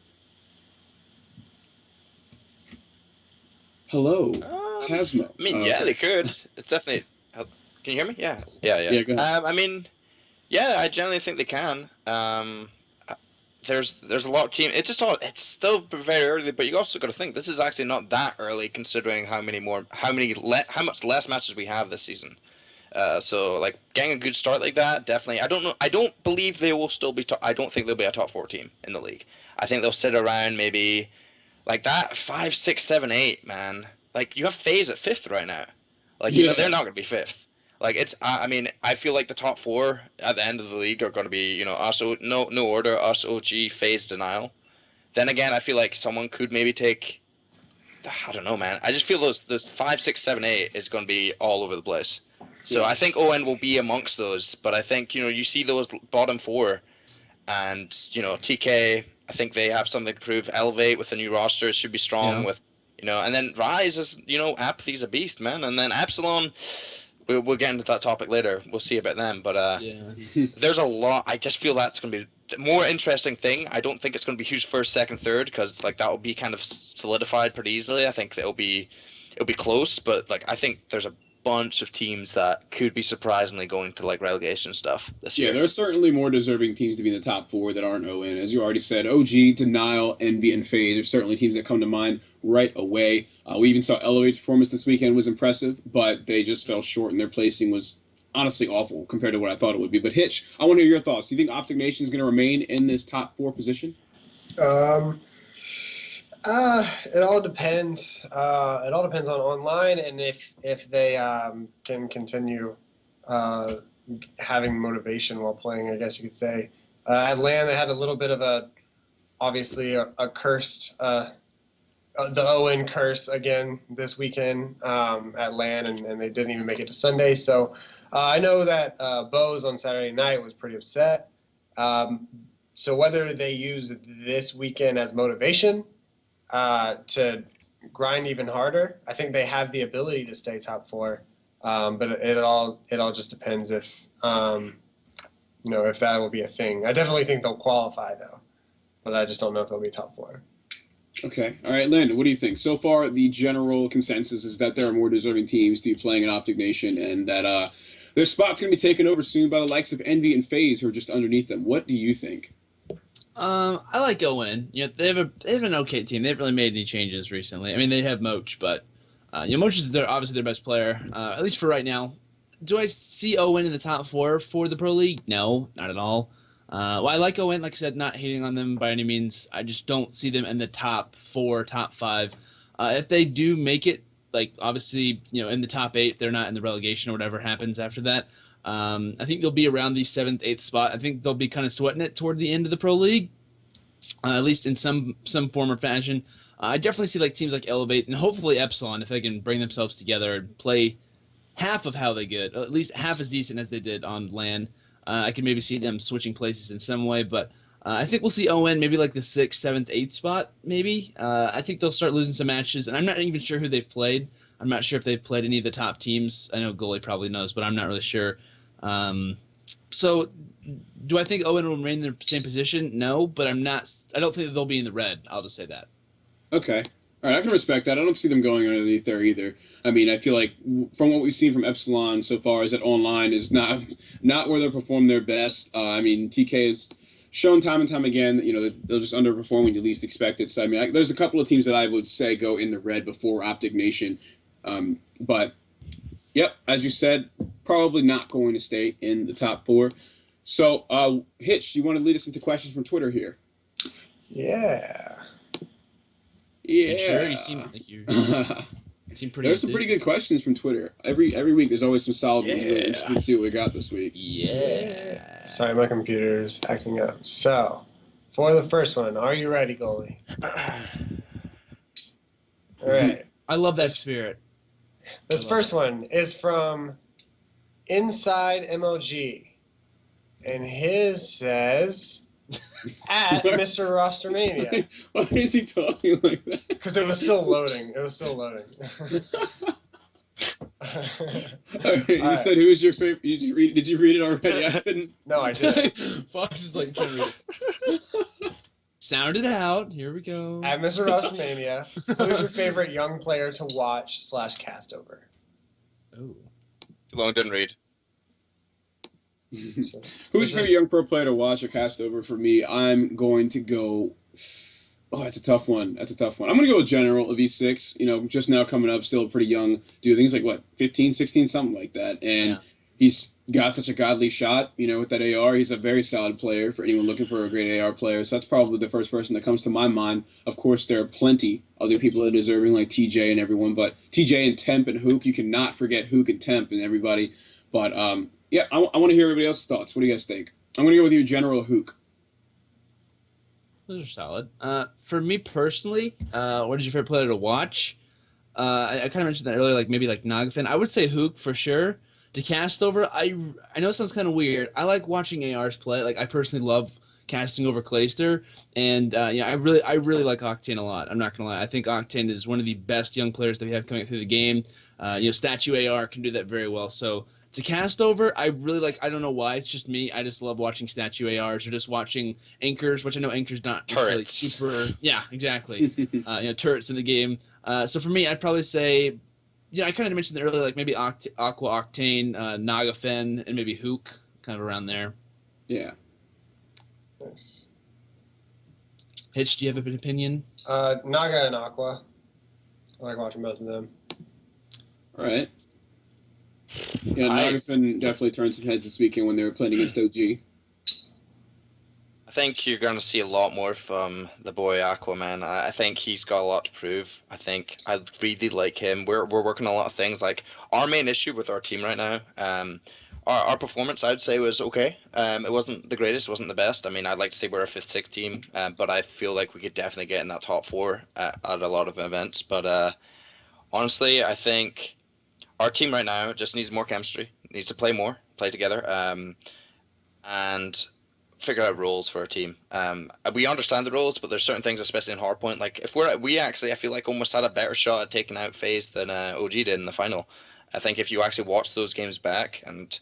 Hello, TazMo. I mean, yeah, they could. It's definitely. Can you hear me? Yeah. Yeah, go ahead. I mean, yeah, I generally think they can. There's a lot of team. It's still very early, but you also got to think this is actually not that early considering how much less matches we have this season. So like getting a good start like that, definitely. I don't know. I don't believe they will still be. I don't think they'll be a top 4 team in the league. I think they'll sit around maybe like that 5, 6, 7, 8. Man, like you have FaZe at 5th right now. Like they're not gonna be 5th. Like it's, I mean, I feel like the top 4 at the end of the league are going to be, us, no order, us, OG, FaZe, Denial. Then again, I feel like someone could maybe take, I don't know, man. I just feel those 5, 6, 7, 8 is going to be all over the place. So I think ON will be amongst those, but I think you see those bottom 4, and TK. I think they have something to prove. Elevate with the new roster should be strong with, and then Rise is, Apathy's a beast, man, and then Epsilon. We'll get into that topic later. We'll see about them, but there's a lot. I just feel that's going to be the more interesting thing, I don't think it's going to be huge first, second, third, because like that will be kind of solidified pretty easily. I think it'll be close, but like I think there's a bunch of teams that could be surprisingly going to like relegation stuff this Yeah, year. there are certainly more deserving teams to be in the top four that aren't ON. As you already said, OG, Denial, EnVy, and FaZe are certainly teams that come to mind right away. We even saw Elevate's performance this weekend was impressive, but they just fell short, and their placing was honestly awful compared to what I thought it would be. But Hitch, I want to hear your thoughts. Do you think Optic Nation is going to remain in this top four position? It all depends. It all depends on online and if they can continue having motivation while playing. I guess you could say. At LAN, they had a little bit of obviously a cursed the Owen curse again this weekend at LAN, and they didn't even make it to Sunday. So I know that Bose on Saturday night was pretty upset. So whether they use this weekend as motivation to grind even harder, I think they have the ability to stay top four. But it all just depends if if that will be a thing. I definitely think they'll qualify though, but I just don't know if they'll be top four. Okay. All right, Landon, what do you think? So far, the general consensus is that there are more deserving teams to be playing in Optic Nation, and that their spot's going to be taken over soon by the likes of EnVy and FaZe, who are just underneath them. What do you think? I like Owen. They have an okay team. They haven't really made any changes recently. I mean, they have Moch, but Moch is obviously their best player, at least for right now. Do I see Owen in the top four for the Pro League? No, not at all. Well, I like Owen, like I said, not hating on them by any means. I just don't see them in the top four, top five. If they do make it, like obviously, in the top eight, they're not in the relegation or whatever happens after that. I think they'll be around the 7th, 8th spot. I think they'll be kind of sweating it toward the end of the Pro League, at least in some form or fashion. I definitely see like teams like Elevate and hopefully Epsilon, if they can bring themselves together and play half of how they get, at least half as decent as they did on LAN. I could maybe see them switching places in some way, but I think we'll see ON maybe like the 6th, 7th, 8th spot, maybe. I think they'll start losing some matches, and I'm not even sure who they've played. I'm not sure if they've played any of the top teams. I know Goalie probably knows, but I'm not really sure. So do I think Owen will remain in the same position? No, but I don't think that they'll be in the red. I'll just say that. Okay. All right, I can respect that. I don't see them going underneath there either. I mean, I feel like from what we've seen from Epsilon so far is that online is not where they'll perform their best. I mean, TK has shown time and time again that they'll just underperform when you least expect it. So, I mean, there's a couple of teams that I would say go in the red before Optic Nation. But, yep, as you said, probably not going to stay in the top four. So, Hitch, you want to lead us into questions from Twitter here? Yeah. You sure? You seem like you seem pretty. There's some pretty good questions from Twitter. Every week, there's always some solid ones. Really interested to see what we got this week. Yeah. Sorry, my computer's acting up. So, for the first one, are you ready, Goalie? All right. I love that spirit. This first one is from Inside MLG, and his says, at Mr. Rostermania. Why is he talking like that? Because it was still loading. All right, you said who was your favorite? Did you read it already? I couldn't. No, I didn't. Fox is like trying to read it. Sound it out. Here we go. At Mr. Rostermania, who's your favorite young player to watch / cast over? Oh. Long didn't read. Who's your favorite young pro player to watch or cast over? For me, I'm going to go. Oh, that's a tough one. I'm going to go with General of E6. Just now coming up, still pretty young dude. I think he's like, what, 15, 16, something like that. And he's got such a godly shot, with that AR. He's a very solid player for anyone looking for a great AR player. So that's probably the first person that comes to my mind. Of course, there are plenty other people that are deserving, like TJ and everyone. But TJ and Temp and Hook, you cannot forget Hook and Temp and everybody. But, yeah, I want to hear everybody else's thoughts. What do you guys think? I'm going to go with you, General Hook. Those are solid. For me personally, what is your favorite player to watch? I kind of mentioned that earlier, like maybe like Nagafin. I would say Hook for sure. To cast over, I know it sounds kind of weird. I like watching ARs play. Like I personally love casting over Clayster, and I really like Octane a lot. I'm not gonna lie. I think Octane is one of the best young players that we have coming through the game. Statue AR can do that very well. So To cast over, I really like. I don't know why. It's just me. I just love watching statue ARs or just watching anchors, which I know anchors not necessarily Turrets. super. Yeah, exactly. Turrets in the game. So for me, I'd probably say, I kind of mentioned earlier, like maybe Aqua Octane, Nagafen, and maybe Hook, kind of around there. Yeah. Nice. Hitch, do you have an opinion? Naga and Aqua. I like watching both of them. All right. Yeah, I Nagafin definitely turned some heads this weekend when they were playing against OG. think you're going to see a lot more from the boy Aquaman. I think he's got a lot to prove. I think I really like him. We're working on a lot of things. Like our main issue with our team right now, our performance I'd say was okay. It wasn't the greatest, it wasn't the best. I mean, I'd like to say we're a 5th, 6th team, but I feel like we could definitely get in that top 4 at a lot of events. But honestly, I think our team right now just needs more chemistry. Needs to play more, play together, and figure out roles for our team. We understand the roles, but there's certain things, especially in hardpoint. Like if we actually, I feel like almost had a better shot at taking out FaZe than OG did in the final. I think if you actually watch those games back, and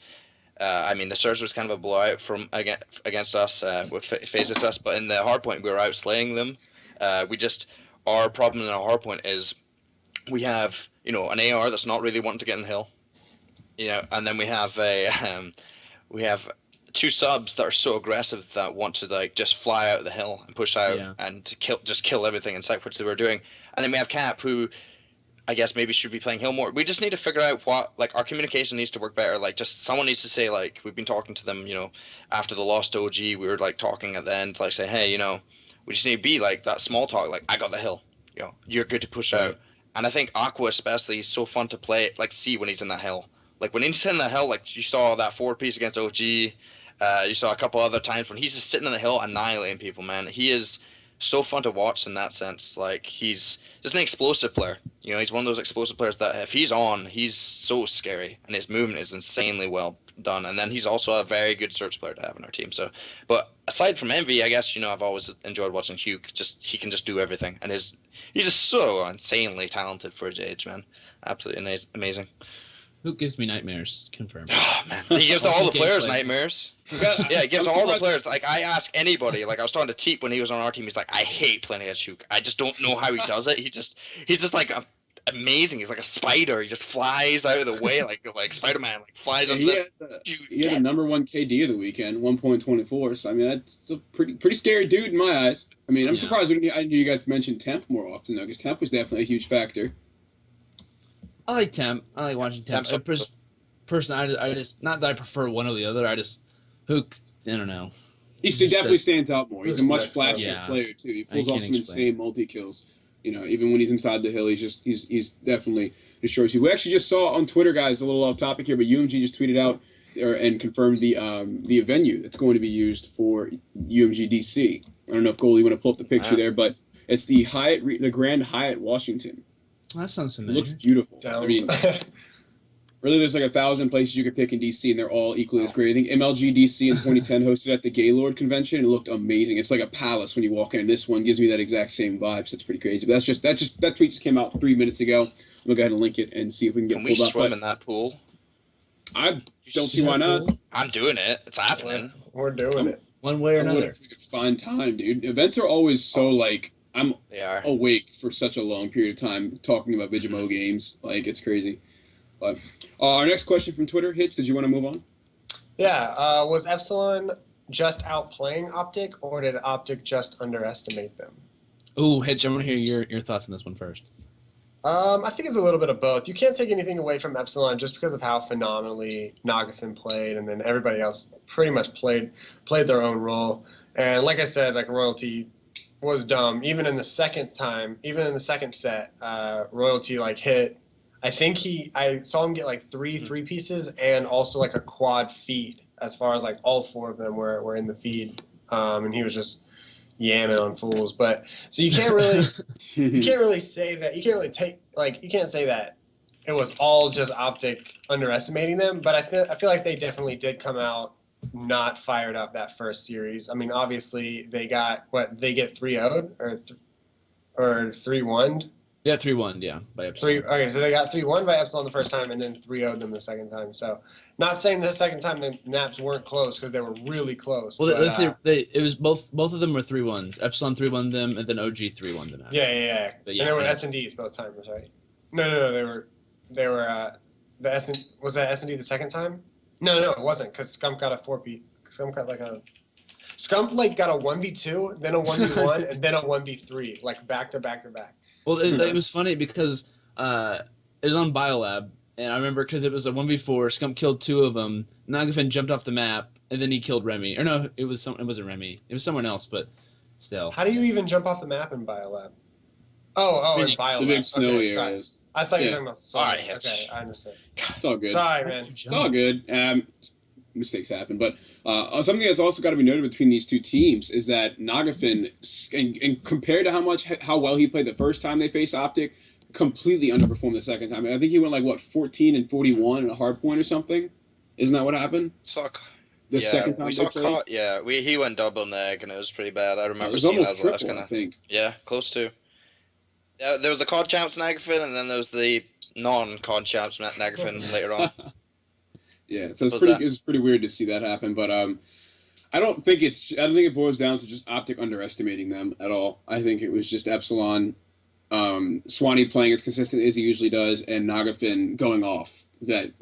I mean the Surge was kind of a blowout from against us with FaZe at us, but in the hardpoint we were out slaying them. Our problem in our hardpoint is we have an AR that's not really wanting to get in the hill, and then we have we have 2 subs that are so aggressive that want to like just fly out the hill and push out and to kill everything in sight, which they were doing. And then we have Cap, who I guess maybe should be playing hill more. We just need to figure out what, like, our communication needs to work better. Like, just someone needs to say, like, we've been talking to them, after the loss to OG, we were like talking at the end, like say, hey, we just need to be like that small talk, like, I got the hill, you're good to push out. And I think Aqua especially is so fun to play, like, see when he's in that hill. Like, when he's in the hill, like, you saw that 4-piece against OG, you saw a couple other times when he's just sitting in the hill annihilating people, man. He is so fun to watch in that sense. Like, he's just an explosive player. He's one of those explosive players that if he's on, he's so scary, and his movement is insanely well done. And then he's also a very good search player to have in our team. So, but aside from EnVy, I guess I've always enjoyed watching Hugh. He can just do everything, and he's just so insanely talented for his age, man. Absolutely amazing. Who gives me nightmares? Confirmed. Oh man, he gives all the players nightmares. Yeah, he gives all the players. Like, I ask anybody. Like, I was talking to Teep when he was on our team. He's like, I hate playing against Hugh. I just don't know how he does it. He's just like amazing. He's like a spider. He just flies out of the way like Spider-Man. Like, flies up. He had the number 1 KD of the weekend, 1.24. So I mean, that's a pretty scary dude in my eyes. I mean, I'm surprised I didn't hear you guys mention Temp more often though, because Temp was definitely a huge factor. I like Temp. I like watching Temp. Personally, I just, not that I prefer one or the other. I just, Hook, I don't know. He definitely stands out more. He's a much flashier player too. He pulls off some insane multi-kills. Even when he's inside the hill, he's definitely destroys you. We actually just saw on Twitter, guys, a little off topic here, but UMG just tweeted out and confirmed the venue that's going to be used for UMG DC. I don't know if Goldie, you want to pull up the picture there, but it's the Grand Hyatt Washington. That sounds familiar. It looks beautiful. I mean, really, there's like 1,000 places you could pick in DC, and they're all equally as great. I think MLG DC in 2010 hosted at the Gaylord convention, and it looked amazing. It's like a palace when you walk in. And this one gives me that exact same vibe, so it's pretty crazy. But that tweet just came out 3 minutes ago. I'm gonna go ahead and link it and see if we can get pulled up. Can we swim in that pool? I don't see why not. I'm doing it. It's happening. We're doing it. One way or another. If we could find time, dude. Events are always so like I'm awake for such a long period of time talking about Vigimo games. Like, it's crazy. But our next question from Twitter, Hitch, did you want to move on? Yeah. Was Epsilon just outplaying Optic, or did Optic just underestimate them? Ooh, Hitch, I want to hear your thoughts on this one first. I think it's a little bit of both. You can't take anything away from Epsilon just because of how phenomenally Nagafin played, and then everybody else pretty much played their own role. And like I said, like, Royalty was dumb. Even in the second set, Royalty like hit. I think I saw him get like three pieces and also like a quad feed, as far as like all 4 of them were in the feed, and he was just yamming on fools. But so you can't really say that. You can't say that it was all just Optic underestimating them. But I feel like they definitely did come out not fired up that first series. I mean, obviously they get 3-0'd or 3-1'd. Yeah, 3-1. Yeah, by Epsilon. Okay, so they got 3-1 by Epsilon the first time, and then 3-0 them the second time. So, not saying the second time the naps weren't close because they were really close. Well, but, it was both of them were 3-1s. Epsilon 3-1 them, and then OG 3-1 them. After. yeah. But And they were S&Ds both times, right? No. They were the S&, was that S&D the second time? No, it wasn't because Scump got a 4P. Scump got got a 1v2, then a 1v1, and then a 1v3, like back to back to back. Well, it was funny because it was on Biolab, and I remember because it was a 1v4. Scump killed 2 of them. Nagafin jumped off the map, and then he killed Remy. Or no, it wasn't Remy. It was someone else, but still. How do you even jump off the map in Biolab? Oh, in Biolab. The big snowy sorry. areas. I thought you were Yeah. talking about Sun. Alright, Okay, I understand. It's all good. Sorry, man. It's all good. Mistakes happen, but something that's also got to be noted between these two teams is that Nagafin, and compared to how well he played the first time they faced Optic, completely underperformed the second time. I think he went like 14 and 41 in a hard point or something. Isn't that what happened? The second time they played? He went double neg and it was pretty bad. I remember It was seeing almost that. triple, I think. Yeah, close to. Yeah, there was the COD champs Nagafin, and then there was the non-COD champs Nagafin later on. Yeah, so it's pretty weird to see that happen, but I don't think it boils down to just Optic underestimating them at all. I think it was just Epsilon, Swanee playing as consistent as he usually does, and Nagafin going off that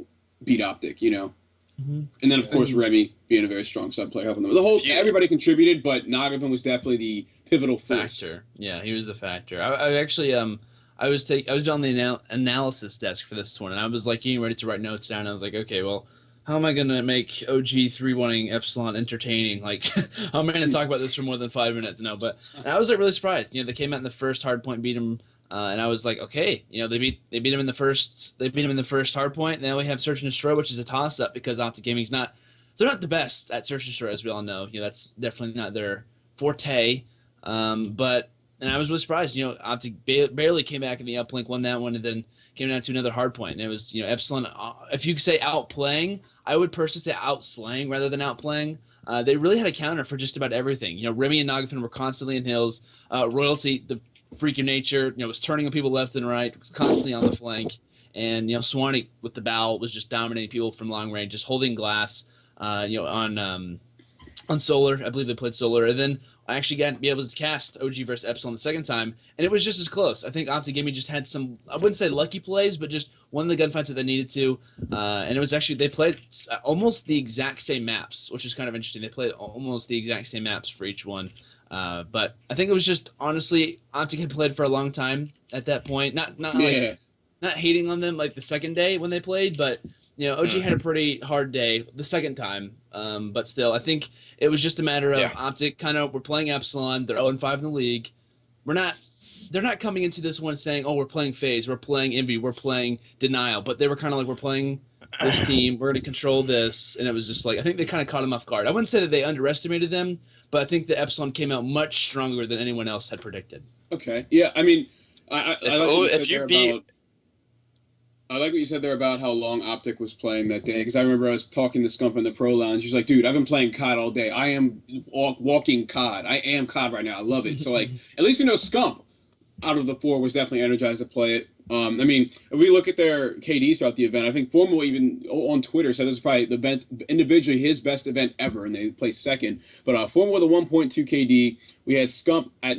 beat Optic, Mm-hmm. And then of course Remy being a very strong sub player helping them. Everybody contributed, but Nagafin was definitely the pivotal factor. Yeah, he was the factor. I actually I was on the analysis desk for this one, and I was like getting ready to write notes down. And I was like, okay, well, how am I gonna make OG 3-1ing Epsilon entertaining? Like, how am I gonna talk about this for more than 5 minutes? No, but and I was like really surprised. They came out in the first hard point, beat him, and I was like, okay, they beat him in the first. They beat him in the first hard point. And now we have Search and Destroy, which is a toss up because Optic Gaming's they're not the best at Search and Destroy, as we all know. That's definitely not their forte. And I was really surprised. Optic barely came back in the uplink, won that one, and then came down to another hard point. And it was, Epsilon. If you could say outplaying, I would personally say outslaying rather than outplaying. They really had a counter for just about everything. Remy and Nagafin were constantly in hills. Royalty, the freak of nature, was turning on people left and right, constantly on the flank. And Swanee with the bow was just dominating people from long range, just holding glass. On Solar, I believe they played Solar, and then I actually got to be able to cast OG versus Epsilon the second time, and it was just as close. I think Optic Gaming just had some, I wouldn't say lucky plays, but just one of the gunfights that they needed to, and it was actually, they played almost the exact same maps, which is kind of interesting. They played almost the exact same maps for each one, but I think it was just, honestly, Optic had played for a long time at that point, not hating on them like the second day when they played, but OG had a pretty hard day the second time, but still, I think it was just a matter of Optic we're playing Epsilon, they're 0-5 in the league. They're not coming into this one saying, oh, we're playing FaZe, we're playing EnVy, we're playing Denial, but they were kind of like, we're playing this team, we're going to control this, and it was just like, I think they kind of caught them off guard. I wouldn't say that they underestimated them, but I think the Epsilon came out much stronger than anyone else had predicted. Okay, yeah, I mean, I like what you said there about how long Optic was playing that day, because I remember I was talking to Scump in the Pro Lounge. He's like, dude, I've been playing COD all day. I am walking COD. I am COD right now. I love it. So, at least Scump, out of the 4, was definitely energized to play it. I mean, if we look at their KDs throughout the event, I think Formal even on Twitter said this is probably the event, individually his best event ever, and they placed second. But Formal with a 1.2 KD. We had Scump at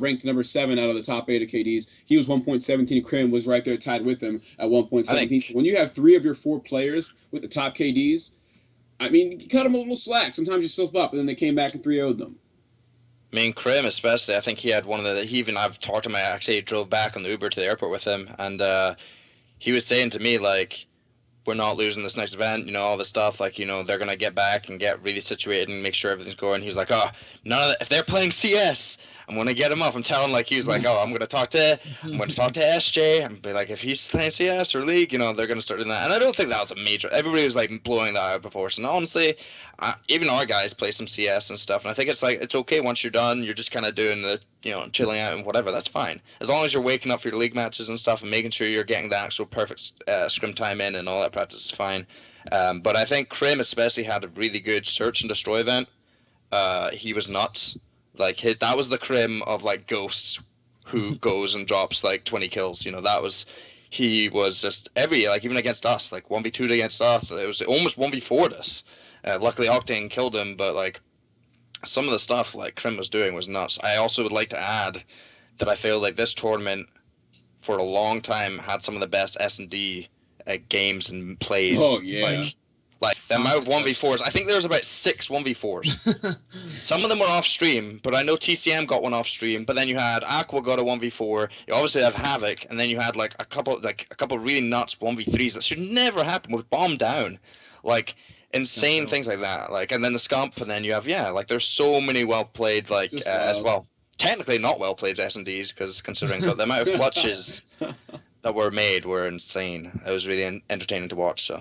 ranked number 7 out of the top 8 of KDs. He was 1.17. Krim was right there tied with him at 1.17. So when you have 3 of your 4 players with the top KDs, I mean, you cut them a little slack. Sometimes you slip up, and then they came back and 3-0'd them. I mean, Krim especially, I think he had one of the, I've talked to him, I actually drove back on the Uber to the airport with him, and he was saying to me, like, we're not losing this next event, all this stuff, like, they're going to get back and get really situated and make sure everything's going. He was like, oh, none of that, if they're playing CS, I'm going to get him up. I'm telling, like, he was like, oh, I'm going to talk to SJ, and be like, if he's playing CS or League, they're going to start doing that. And I don't think that was a major, everybody was, like, blowing that out of proportion. Honestly, even our guys play some CS and stuff, and I think it's like, it's okay once you're done, you're just kind of doing the, chilling out and whatever, that's fine. As long as you're waking up for your League matches and stuff and making sure you're getting the actual perfect scrim time in and all that practice is fine. But I think Krim especially had a really good Search and Destroy event. He was nuts. Like, that was the Krim of, like, Ghosts, who goes and drops like 20 kills. You know, he was just even against us, like 1v2 against us. It was almost 1v4'd us. Luckily, Octane killed him, but like some of the stuff like Krim was doing was nuts. I also would like to add that I feel like this tournament for a long time had some of the best S&D games and plays. Oh yeah. Like the amount of 1v4s. I think there was about 6 1v4s. Some of them were off stream, but I know TCM got one off stream. But then you had Aqua got a 1v4. You obviously have Havoc, and then you had like a couple really nuts 1v3s that should never happen with bomb down, like insane things like that. Like, and then the Scump, and then you have there's so many well played as well. Technically not well played S&Ds because considering but the amount of clutches that were made were insane. It was really entertaining to watch. So.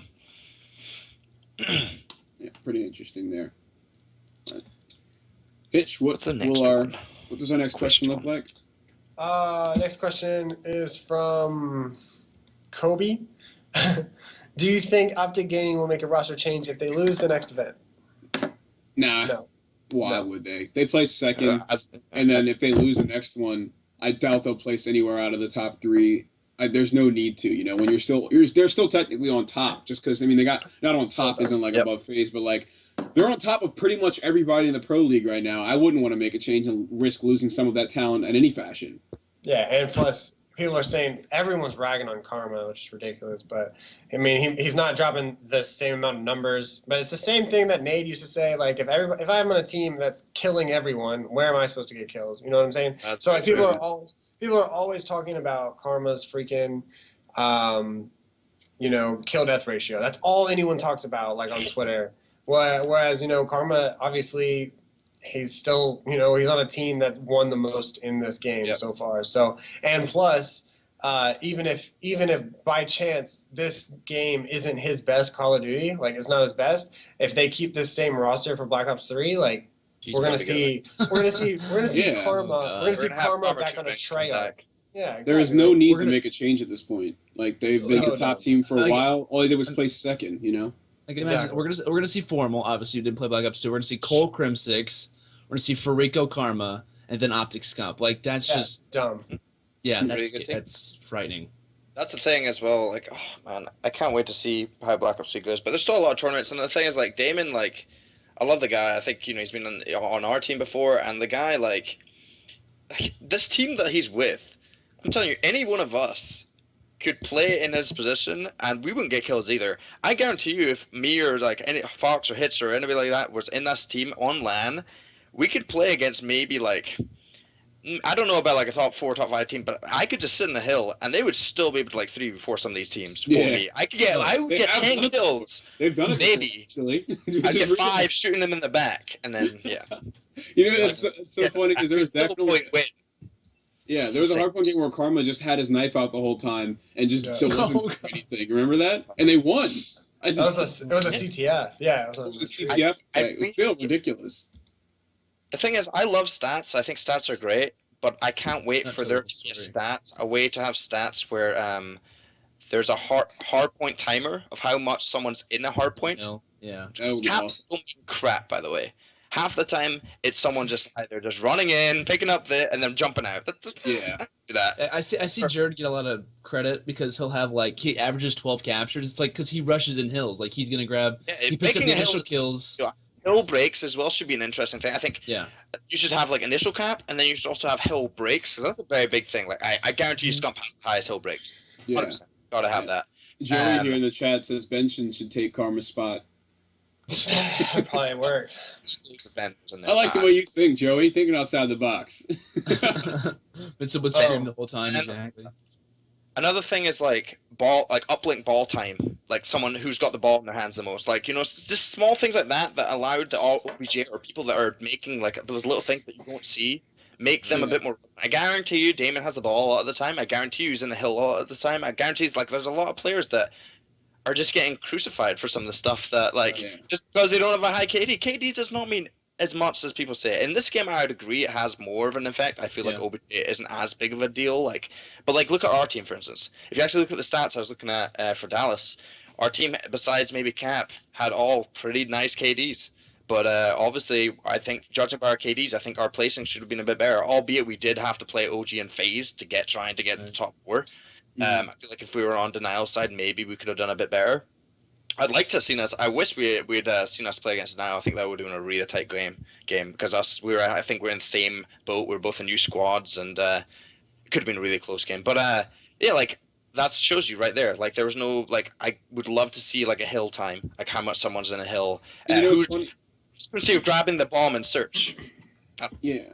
Yeah, pretty interesting there. Pitch, what does our next question look like? Next question is from Kobe. Do you think Optic Gaming will make a roster change if they lose the next event? Nah. No. Why would they? They place second, and then if they lose the next one, I doubt they'll place anywhere out of the top 3. There's no need to, when they're still technically on top, just because they got not on top isn't like above phase, but like they're on top of pretty much everybody in the pro league right now. I wouldn't want to make a change and risk losing some of that talent in any fashion. Yeah, and plus people are saying everyone's ragging on Karma, which is ridiculous. But he's not dropping the same amount of numbers. But it's the same thing that Nate used to say. Like if I'm on a team that's killing everyone, where am I supposed to get kills? You know what I'm saying? So like people are always talking about Karma's freaking, kill death ratio. That's all anyone talks about, like on Twitter. Whereas Karma obviously he's still he's on a team that won the most in this game so far. So and plus, even if by chance this game isn't his best Call of Duty, like it's not his best, if they keep this same roster for Black Ops 3, like. We're gonna see Karma. We're gonna see Karma back on a trail. Yeah, exactly. There is no need to make a change at this point. Like they've been the top team for a while. All they did was place second. Like exactly. We're gonna see Formal. Obviously, who didn't play Black Ops 2. We're gonna see Cole Crim 6. We're gonna see Farico Karma, and then Optic Scump. Like that's just dumb. Yeah, that's frightening. That's the thing as well. Like, oh man, I can't wait to see how Black Ops 3 goes. But there's still a lot of tournaments, and the thing is, like Damon, like. I love the guy. I think he's been on our team before, and the guy like this team that he's with. I'm telling you, any one of us could play in his position, and we wouldn't get kills either. I guarantee you, if me or like any Fox or Hits or anybody like that was in this team on LAN, we could play against maybe like. I don't know about like a top 4, top 5 team, but I could just sit in the hill and they would still be able to like 3v4 some of these teams for me. I would get 10 kills. They've done it maybe. Actually. I'd get 5 shooting them in the back, and then it's so funny because there was definitely there was a hardpoint game where Karma just had his knife out the whole time and just wasn't doing anything. Remember that? And they won. It was a CTF. Yeah, it was a CTF. It was still ridiculous. The thing is, I love stats. I think stats are great, but I can't wait for there to be a way to have stats where there's a hard point timer of how much someone's in a hard point. Yeah. Stats don't crap, by the way. Half the time, it's someone just either just running in, picking up and then jumping out. Do that. I see Jared get a lot of credit because he'll have he averages 12 captures. It's like because he rushes in hills. Like he's gonna grab. He picks up the initial kills. Hill breaks as well should be an interesting thing. I think you should have like initial cap, and then you should also have hill breaks because that's a very big thing. Like I guarantee you, Scump has the highest hill breaks. 100%. Gotta have that. Joey here in the chat says Benson should take Karma's spot. Probably works. I like the way you think, Joey. Thinking outside the box. Benson would scream the whole time. Exactly. Another thing is uplink ball time. Like someone who's got the ball in their hands the most. Just small things like that allowed the OBJ or people that are making like those little things that you don't see make them a bit more. I guarantee you, Damon has the ball a lot of the time. I guarantee you, he's in the hill a lot of the time. I guarantee there's a lot of players that are just getting crucified for some of the stuff that just because they don't have a high KD. KD does not mean as much as people say. In this game, I would agree it has more of an effect. I feel like OBJ isn't as big of a deal. But look at our team, for instance. If you actually look at the stats I was looking at for Dallas, our team, besides maybe Cap, had all pretty nice KDs. But obviously, I think judging by our KDs, I think our placing should have been a bit better. Albeit we did have to play OG and FaZe to trying to get the top 4. I feel like if we were on Denial side, maybe we could have done a bit better. I'd like to have seen us. I wish we'd seen us play against Denial. I think that would have been a really tight game because I think we're in the same boat. We're both in new squads, and it could have been a really close game. But yeah, like that shows you right there. Like there was no like I would love to see like a hill time, like how much someone's in a hill. And Who's funny? grabbing the bomb and search. Yeah,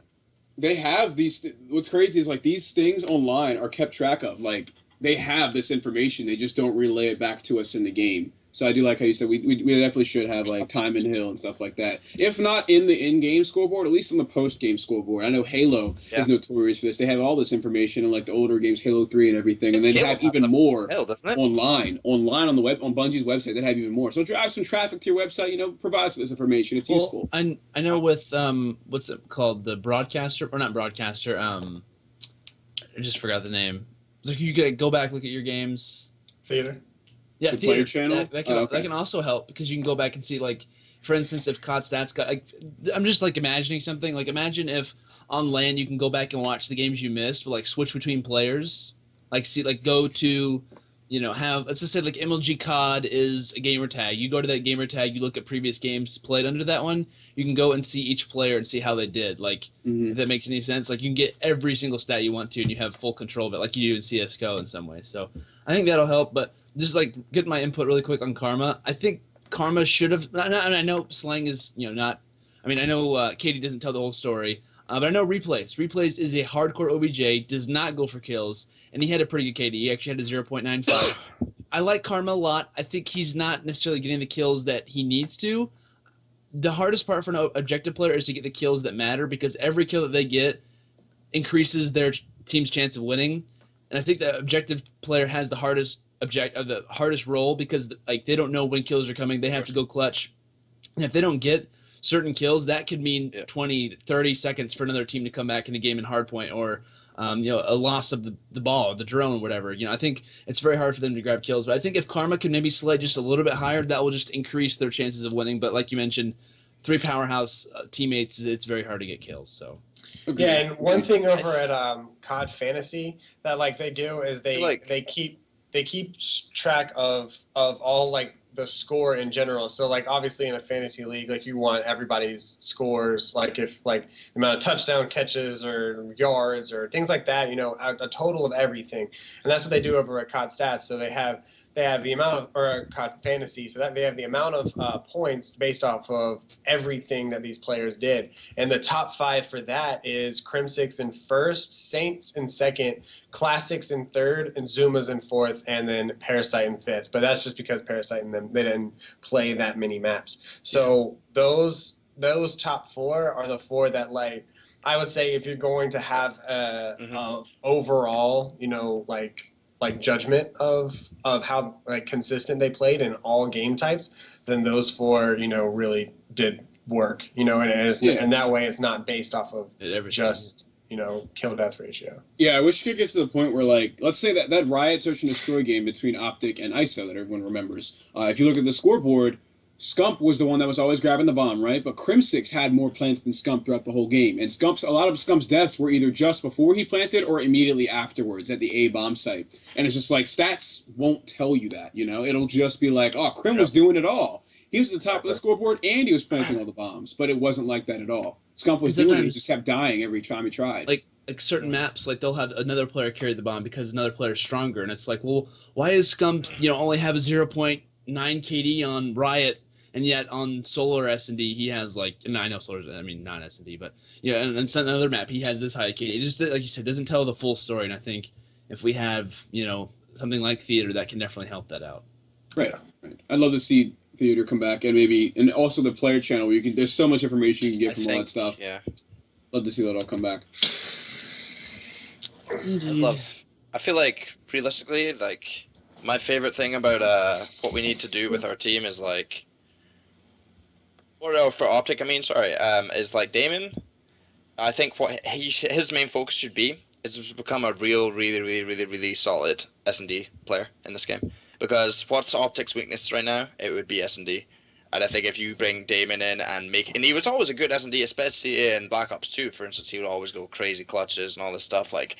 they have these. What's crazy is like these things online are kept track of. Like they have this information, they just don't relay it back to us in the game. So I do like how you said we definitely should have like time and hill and stuff like that. If not in the in-game scoreboard, at least on the post-game scoreboard. I know Halo is notorious for this. They have all this information in like the older games, Halo 3 and everything, and then have even more online on the web on Bungie's website. They have even more. So drive some traffic to your website. You know, provide us with this information. It's useful. I know with what's it called, the broadcaster or not broadcaster? I just forgot the name. It's like you could go back, look at your games. Theater. Yeah, the theater player channel. That can also help because you can go back and see, like, for instance, if COD stats got. Like, I'm just like imagining something. Like, imagine if on LAN you can go back and watch the games you missed, but like switch between players. Like, see, like go to, you know, have let's just say like MLG COD is a gamer tag. You go to that gamer tag, you look at previous games played under that one. You can go and see each player and see how they did. Like, if that makes any sense. Like, you can get every single stat you want to, and you have full control of it, like you do in CS:GO in some way. So I think that'll help, but. Just like get my input really quick on Karma. I think Karma should have. I know Slang is not. I mean I know Katie doesn't tell the whole story, but I know Replays. Replays is a hardcore OBJ. Does not go for kills, and he had a pretty good KD. He actually had a 0.95. I like Karma a lot. I think he's not necessarily getting the kills that he needs to. The hardest part for an objective player is to get the kills that matter because every kill that they get increases their team's chance of winning, and I think the objective player has the hardest. The hardest role because like they don't know when kills are coming. They have to go clutch, and if they don't get certain kills, that could mean 20, 30 seconds for another team to come back in a game in hardpoint or a loss of the ball, the drone, whatever. I think it's very hard for them to grab kills. But I think if Karma can maybe slide just a little bit higher, that will just increase their chances of winning. But like you mentioned, 3 powerhouse teammates, it's very hard to get kills. So. Yeah, and one thing over at COD Fantasy that like they do is they keep track of all like the score in general. So like obviously in a fantasy league, like you want everybody's scores, like if like the amount of touchdown catches or yards or things like that, a total of everything. And that's what they do over at COD Stats. So they have the amount of, or COD Fantasy, so that they have the amount of points based off of everything that these players did. And the top 5 for that is Crimsix in first, Saints in second, Classics in third, and Zumas in fourth, and then Parasite in fifth. But that's just because Parasite and them, they didn't play that many maps. So those top 4 are the 4 that like, I would say if you're going to have a overall, like judgment of how like consistent they played in all game types, then those 4 really did work, and that way it's not based off of just kill death ratio. Yeah, I wish you could get to the point where like let's say that Riot Search and Destroy game between Optic and ISO that everyone remembers. If you look at the scoreboard, Scump was the one that was always grabbing the bomb, right? But Crimsix had more plants than Scump throughout the whole game. And a lot of Scump's deaths were either just before he planted or immediately afterwards at the A bomb site. And it's just like stats won't tell you that, It'll just be like, oh, Crim was doing it all. He was at the top of the scoreboard and he was planting all the bombs. But it wasn't like that at all. Scump was doing it, he just kept dying every time he tried. Like certain maps, like they'll have another player carry the bomb because another player's stronger. And it's like, well, why is Scump, only have a 0.9 KD on Riot? And yet on Solar S&D, he has like, and I know Solar's, I mean, not S&D, but, and some another map, he has this high KD. It just, like you said, doesn't tell the full story. And I think if we have, something like Theater, that can definitely help that out. Right. I'd love to see Theater come back and also the player channel where there's so much information you can get from all that stuff. Yeah. Love to see that all come back. Indeed. I feel like, realistically, like, my favorite thing about what we need to do with our team is like, or for Optic, is like Damon. I think what his main focus should be is to become a real, really, really, really, really solid S&D player in this game. Because what's Optic's weakness right now? It would be S&D. And I think if you bring Damon in and he was always a good S&D, especially in Black Ops 2, for instance, he would always go crazy clutches and all this stuff. Like,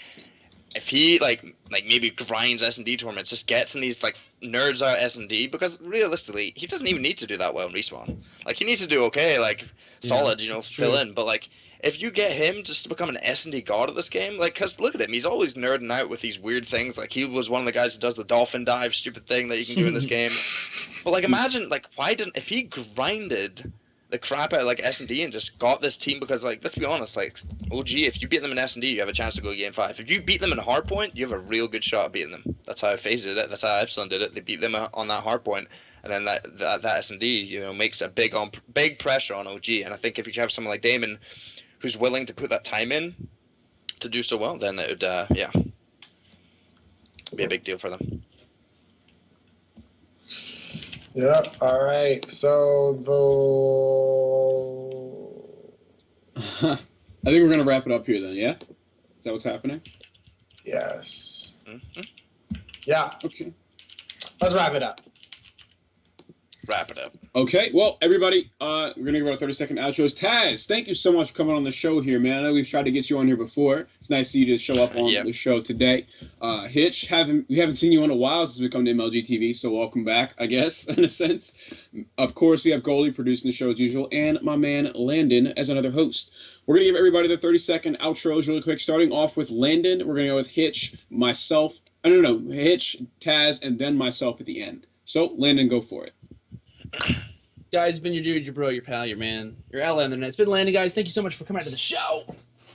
if he like maybe grinds S&D tournaments, just gets in these like nerds out S&D, because realistically, he doesn't even need to do that well in respawn. Like, he needs to do okay, like solid, that's fill true. in. But like, if you get him just to become an S&D god of this game, like, cause look at him, he's always nerding out with these weird things. Like, he was one of the guys who does the dolphin dive stupid thing that you can do in this game. But like, imagine like if he grinded the crap out of like S&D and just got this team, because like, let's be honest, like OG, if you beat them in S&D, you have a chance to go game 5. If you beat them in hardpoint, you have a real good shot at beating them. That's how FaZe did it. That's how Epsilon did it. They beat them on that hardpoint, and then that S&D makes a big pressure on OG. And I think if you have someone like Damon, who's willing to put that time in to do so well, then it would be a big deal for them. Yeah. All right. So I think we're gonna wrap it up here then. Yeah, is that what's happening? yes. Mm-hmm. Yeah. Okay. Let's wrap it up. Wrap it up. Okay, well, everybody, we're going to give our 30-second outros. Taz, thank you so much for coming on the show here, man. I know we've tried to get you on here before. It's nice to see you to show up on the show today. Hitch, we haven't seen you in a while since we come to MLG TV, so welcome back, I guess, in a sense. Of course, we have Goalie producing the show as usual, and my man Landon as another host. We're going to give everybody the 30-second outros really quick, starting off with Landon. We're going to go with Hitch, myself. Hitch, Taz, and then myself at the end. So, Landon, go for it. Guys, it's been your dude, your bro, your pal, your man, your ally on the net. It's been Landon, guys. Thank you so much for coming out to the show.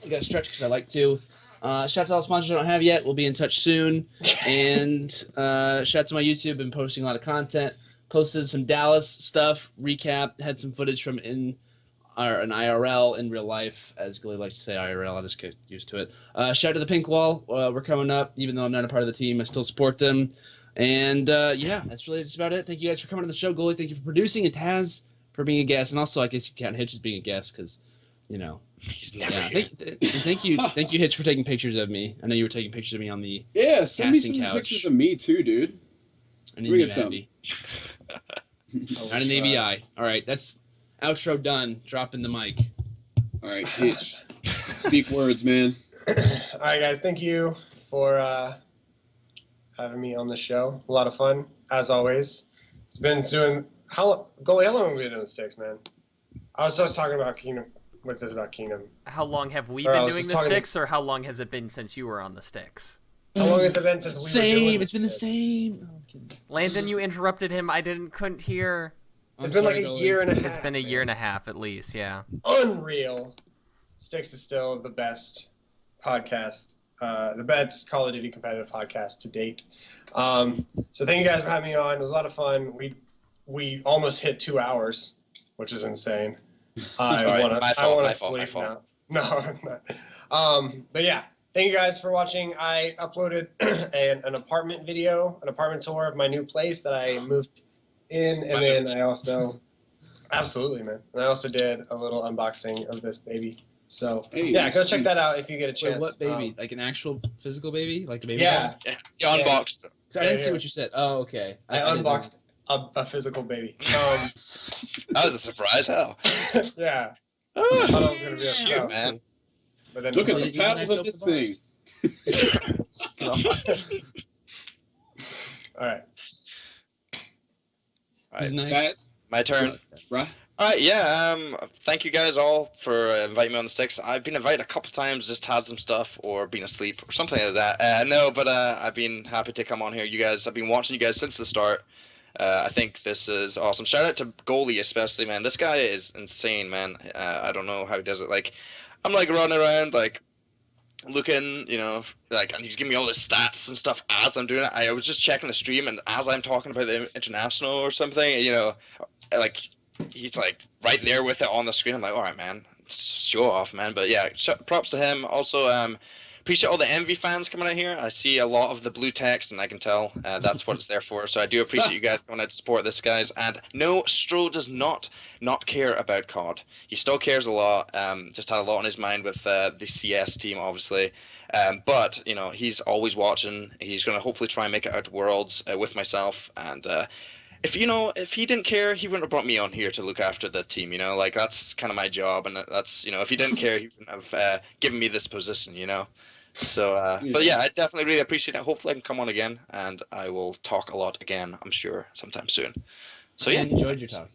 We got to stretch because I like to. Shout out to all the sponsors I don't have yet. We'll be in touch soon. And shout out to my YouTube. Been posting a lot of content. Posted some Dallas stuff. Recap. Had some footage from an IRL in real life. As Gilly likes to say IRL. I'll just get used to it. Shout out to the Pink Wall. We're coming up. Even though I'm not a part of the team, I still support them. And yeah, that's really just about it. Thank you guys for coming on the show. Goalie, thank you for producing, and Taz for being a guest. And also, I guess you count Hitch as being a guest because, he's never here. Thank you, Hitch, for taking pictures of me. I know you were taking pictures of me on the send me some couch. pictures of me too, dude. I need you, Abby. Not an ABI. All right, that's outro done. Dropping the mic. All right, Hitch, speak words, man. All right, guys. Thank you for having me on the show. A lot of fun, as always. It's been doing Goalie, how long have we been doing STiKS, man? I was just talking about Kingdom about Kingdom. How long have we been doing the STiKS, or how long has it been since you were on the STiKS? How long has it been since we were doing It's been the STiKS? same. Oh, I'm kidding. Landon, you interrupted him. I couldn't hear. It's been like a year and a half. It's been a year and a half at least, yeah. Unreal. STiKS is still the best podcast, the best Call of Duty competitive podcast to date. So thank you guys for having me on. It was a lot of fun. We almost hit 2 hours, which is insane. I want to sleep now. No, it's not. But yeah, thank you guys for watching. I uploaded an apartment tour of my new place that I moved in, and then I also, absolutely, man. And I also did a little unboxing of this baby. So yeah, go check that out if you get a chance. Wait, what baby? Like an actual physical baby? Like a baby? Yeah. You unboxed it. So I didn't see what you said. Oh, okay. I unboxed a physical baby. That was a surprise. Hell. Yeah. I thought it was gonna be a Shoot, man. But then look at the paddles of this thing. All right. Nice. My turn. Right. All right, yeah. Thank you guys all for inviting me on the STiKS. I've been invited a couple times, just had some stuff or been asleep or something like that. But I've been happy to come on here. You guys, I've been watching you guys since the start. I think this is awesome. Shout out to Goalie especially, man. This guy is insane, man. I don't know how he does it. Like, I'm like running around, like looking, and he's giving me all the stats and stuff as I'm doing it. I was just checking the stream, and as I'm talking about the international or something, like he's like right there with it on the screen. I'm like, all right, man, show off, man. But yeah, props to him. Also, appreciate all the EnVy fans coming out here. I see a lot of the blue text, and I can tell that's what it's there for. So I do appreciate you guys coming out to support this, guys. And no, Stro does not care about COD. He still cares a lot. Just had a lot on his mind with the CS team, obviously. But he's always watching. He's going to hopefully try and make it out to Worlds with myself. And if if he didn't care, he wouldn't have brought me on here to look after the team. Like that's kind of my job, and that's if he didn't care, he wouldn't have given me this position. So, but yeah, I definitely really appreciate it. Hopefully, I can come on again, and I will talk a lot again. I'm sure sometime soon. So yeah, I enjoyed your talk.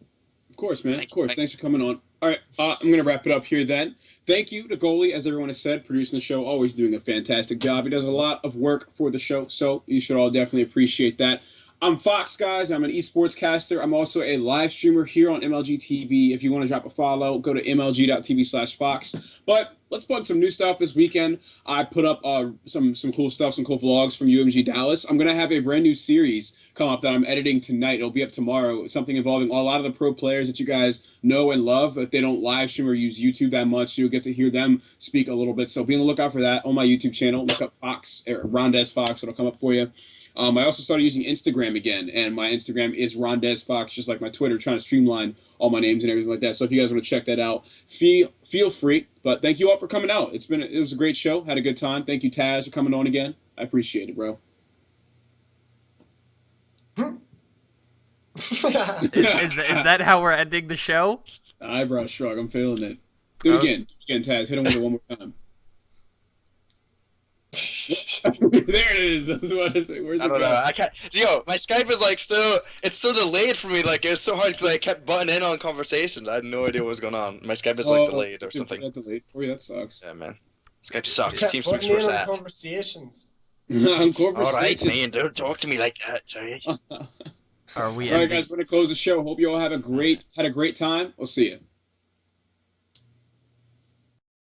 Of course, man. Of course. Thanks for coming on. All right, I'm going to wrap it up here then. Thank you to Goalie, as everyone has said, producing the show, always doing a fantastic job. He does a lot of work for the show, so you should all definitely appreciate that. I'm Fox, guys. I'm an esports caster. I'm also a live streamer here on MLG TV. If you want to drop a follow, go to mlg.tv/Fox. But let's plug some new stuff this weekend. I put up some cool stuff, some cool vlogs from Umg Dallas. I'm going to have a brand new series come up that I'm editing tonight. It'll be up tomorrow. Something involving a lot of the pro players that you guys know and love, but they don't live stream or use YouTube that much. So you'll get to hear them speak a little bit. So be on the lookout for that on my YouTube channel. Look up Fox, or Rondez Fox. It'll come up for you. I also started using Instagram again, and my Instagram is Rondez Fox, just like my Twitter, trying to streamline all my names and everything like that. So if you guys want to check that out, feel free. But thank you all for coming out. It was a great show. Had a good time. Thank you, Taz, for coming on again. I appreciate it, bro. Is that how we're ending the show? Eyebrow shrug. I'm feeling it. Do it again. Taz. Hit him with it one more time. There it is. That's what I say. Where's I it don't going? know. I can't. My Skype is like it's still delayed for me. Like it was so hard because I kept butting in on conversations. I had no idea what was going on. My Skype is like delayed or something. Delayed. Oh, yeah, that sucks. Yeah, man. Skype sucks. Kept Team putting Speaks in for on that. conversations. On All right, conversations. man. Don't talk to me like that. Sorry. Are we All right, ending? guys, we're gonna close the show. Hope you all had a great time. We'll see you.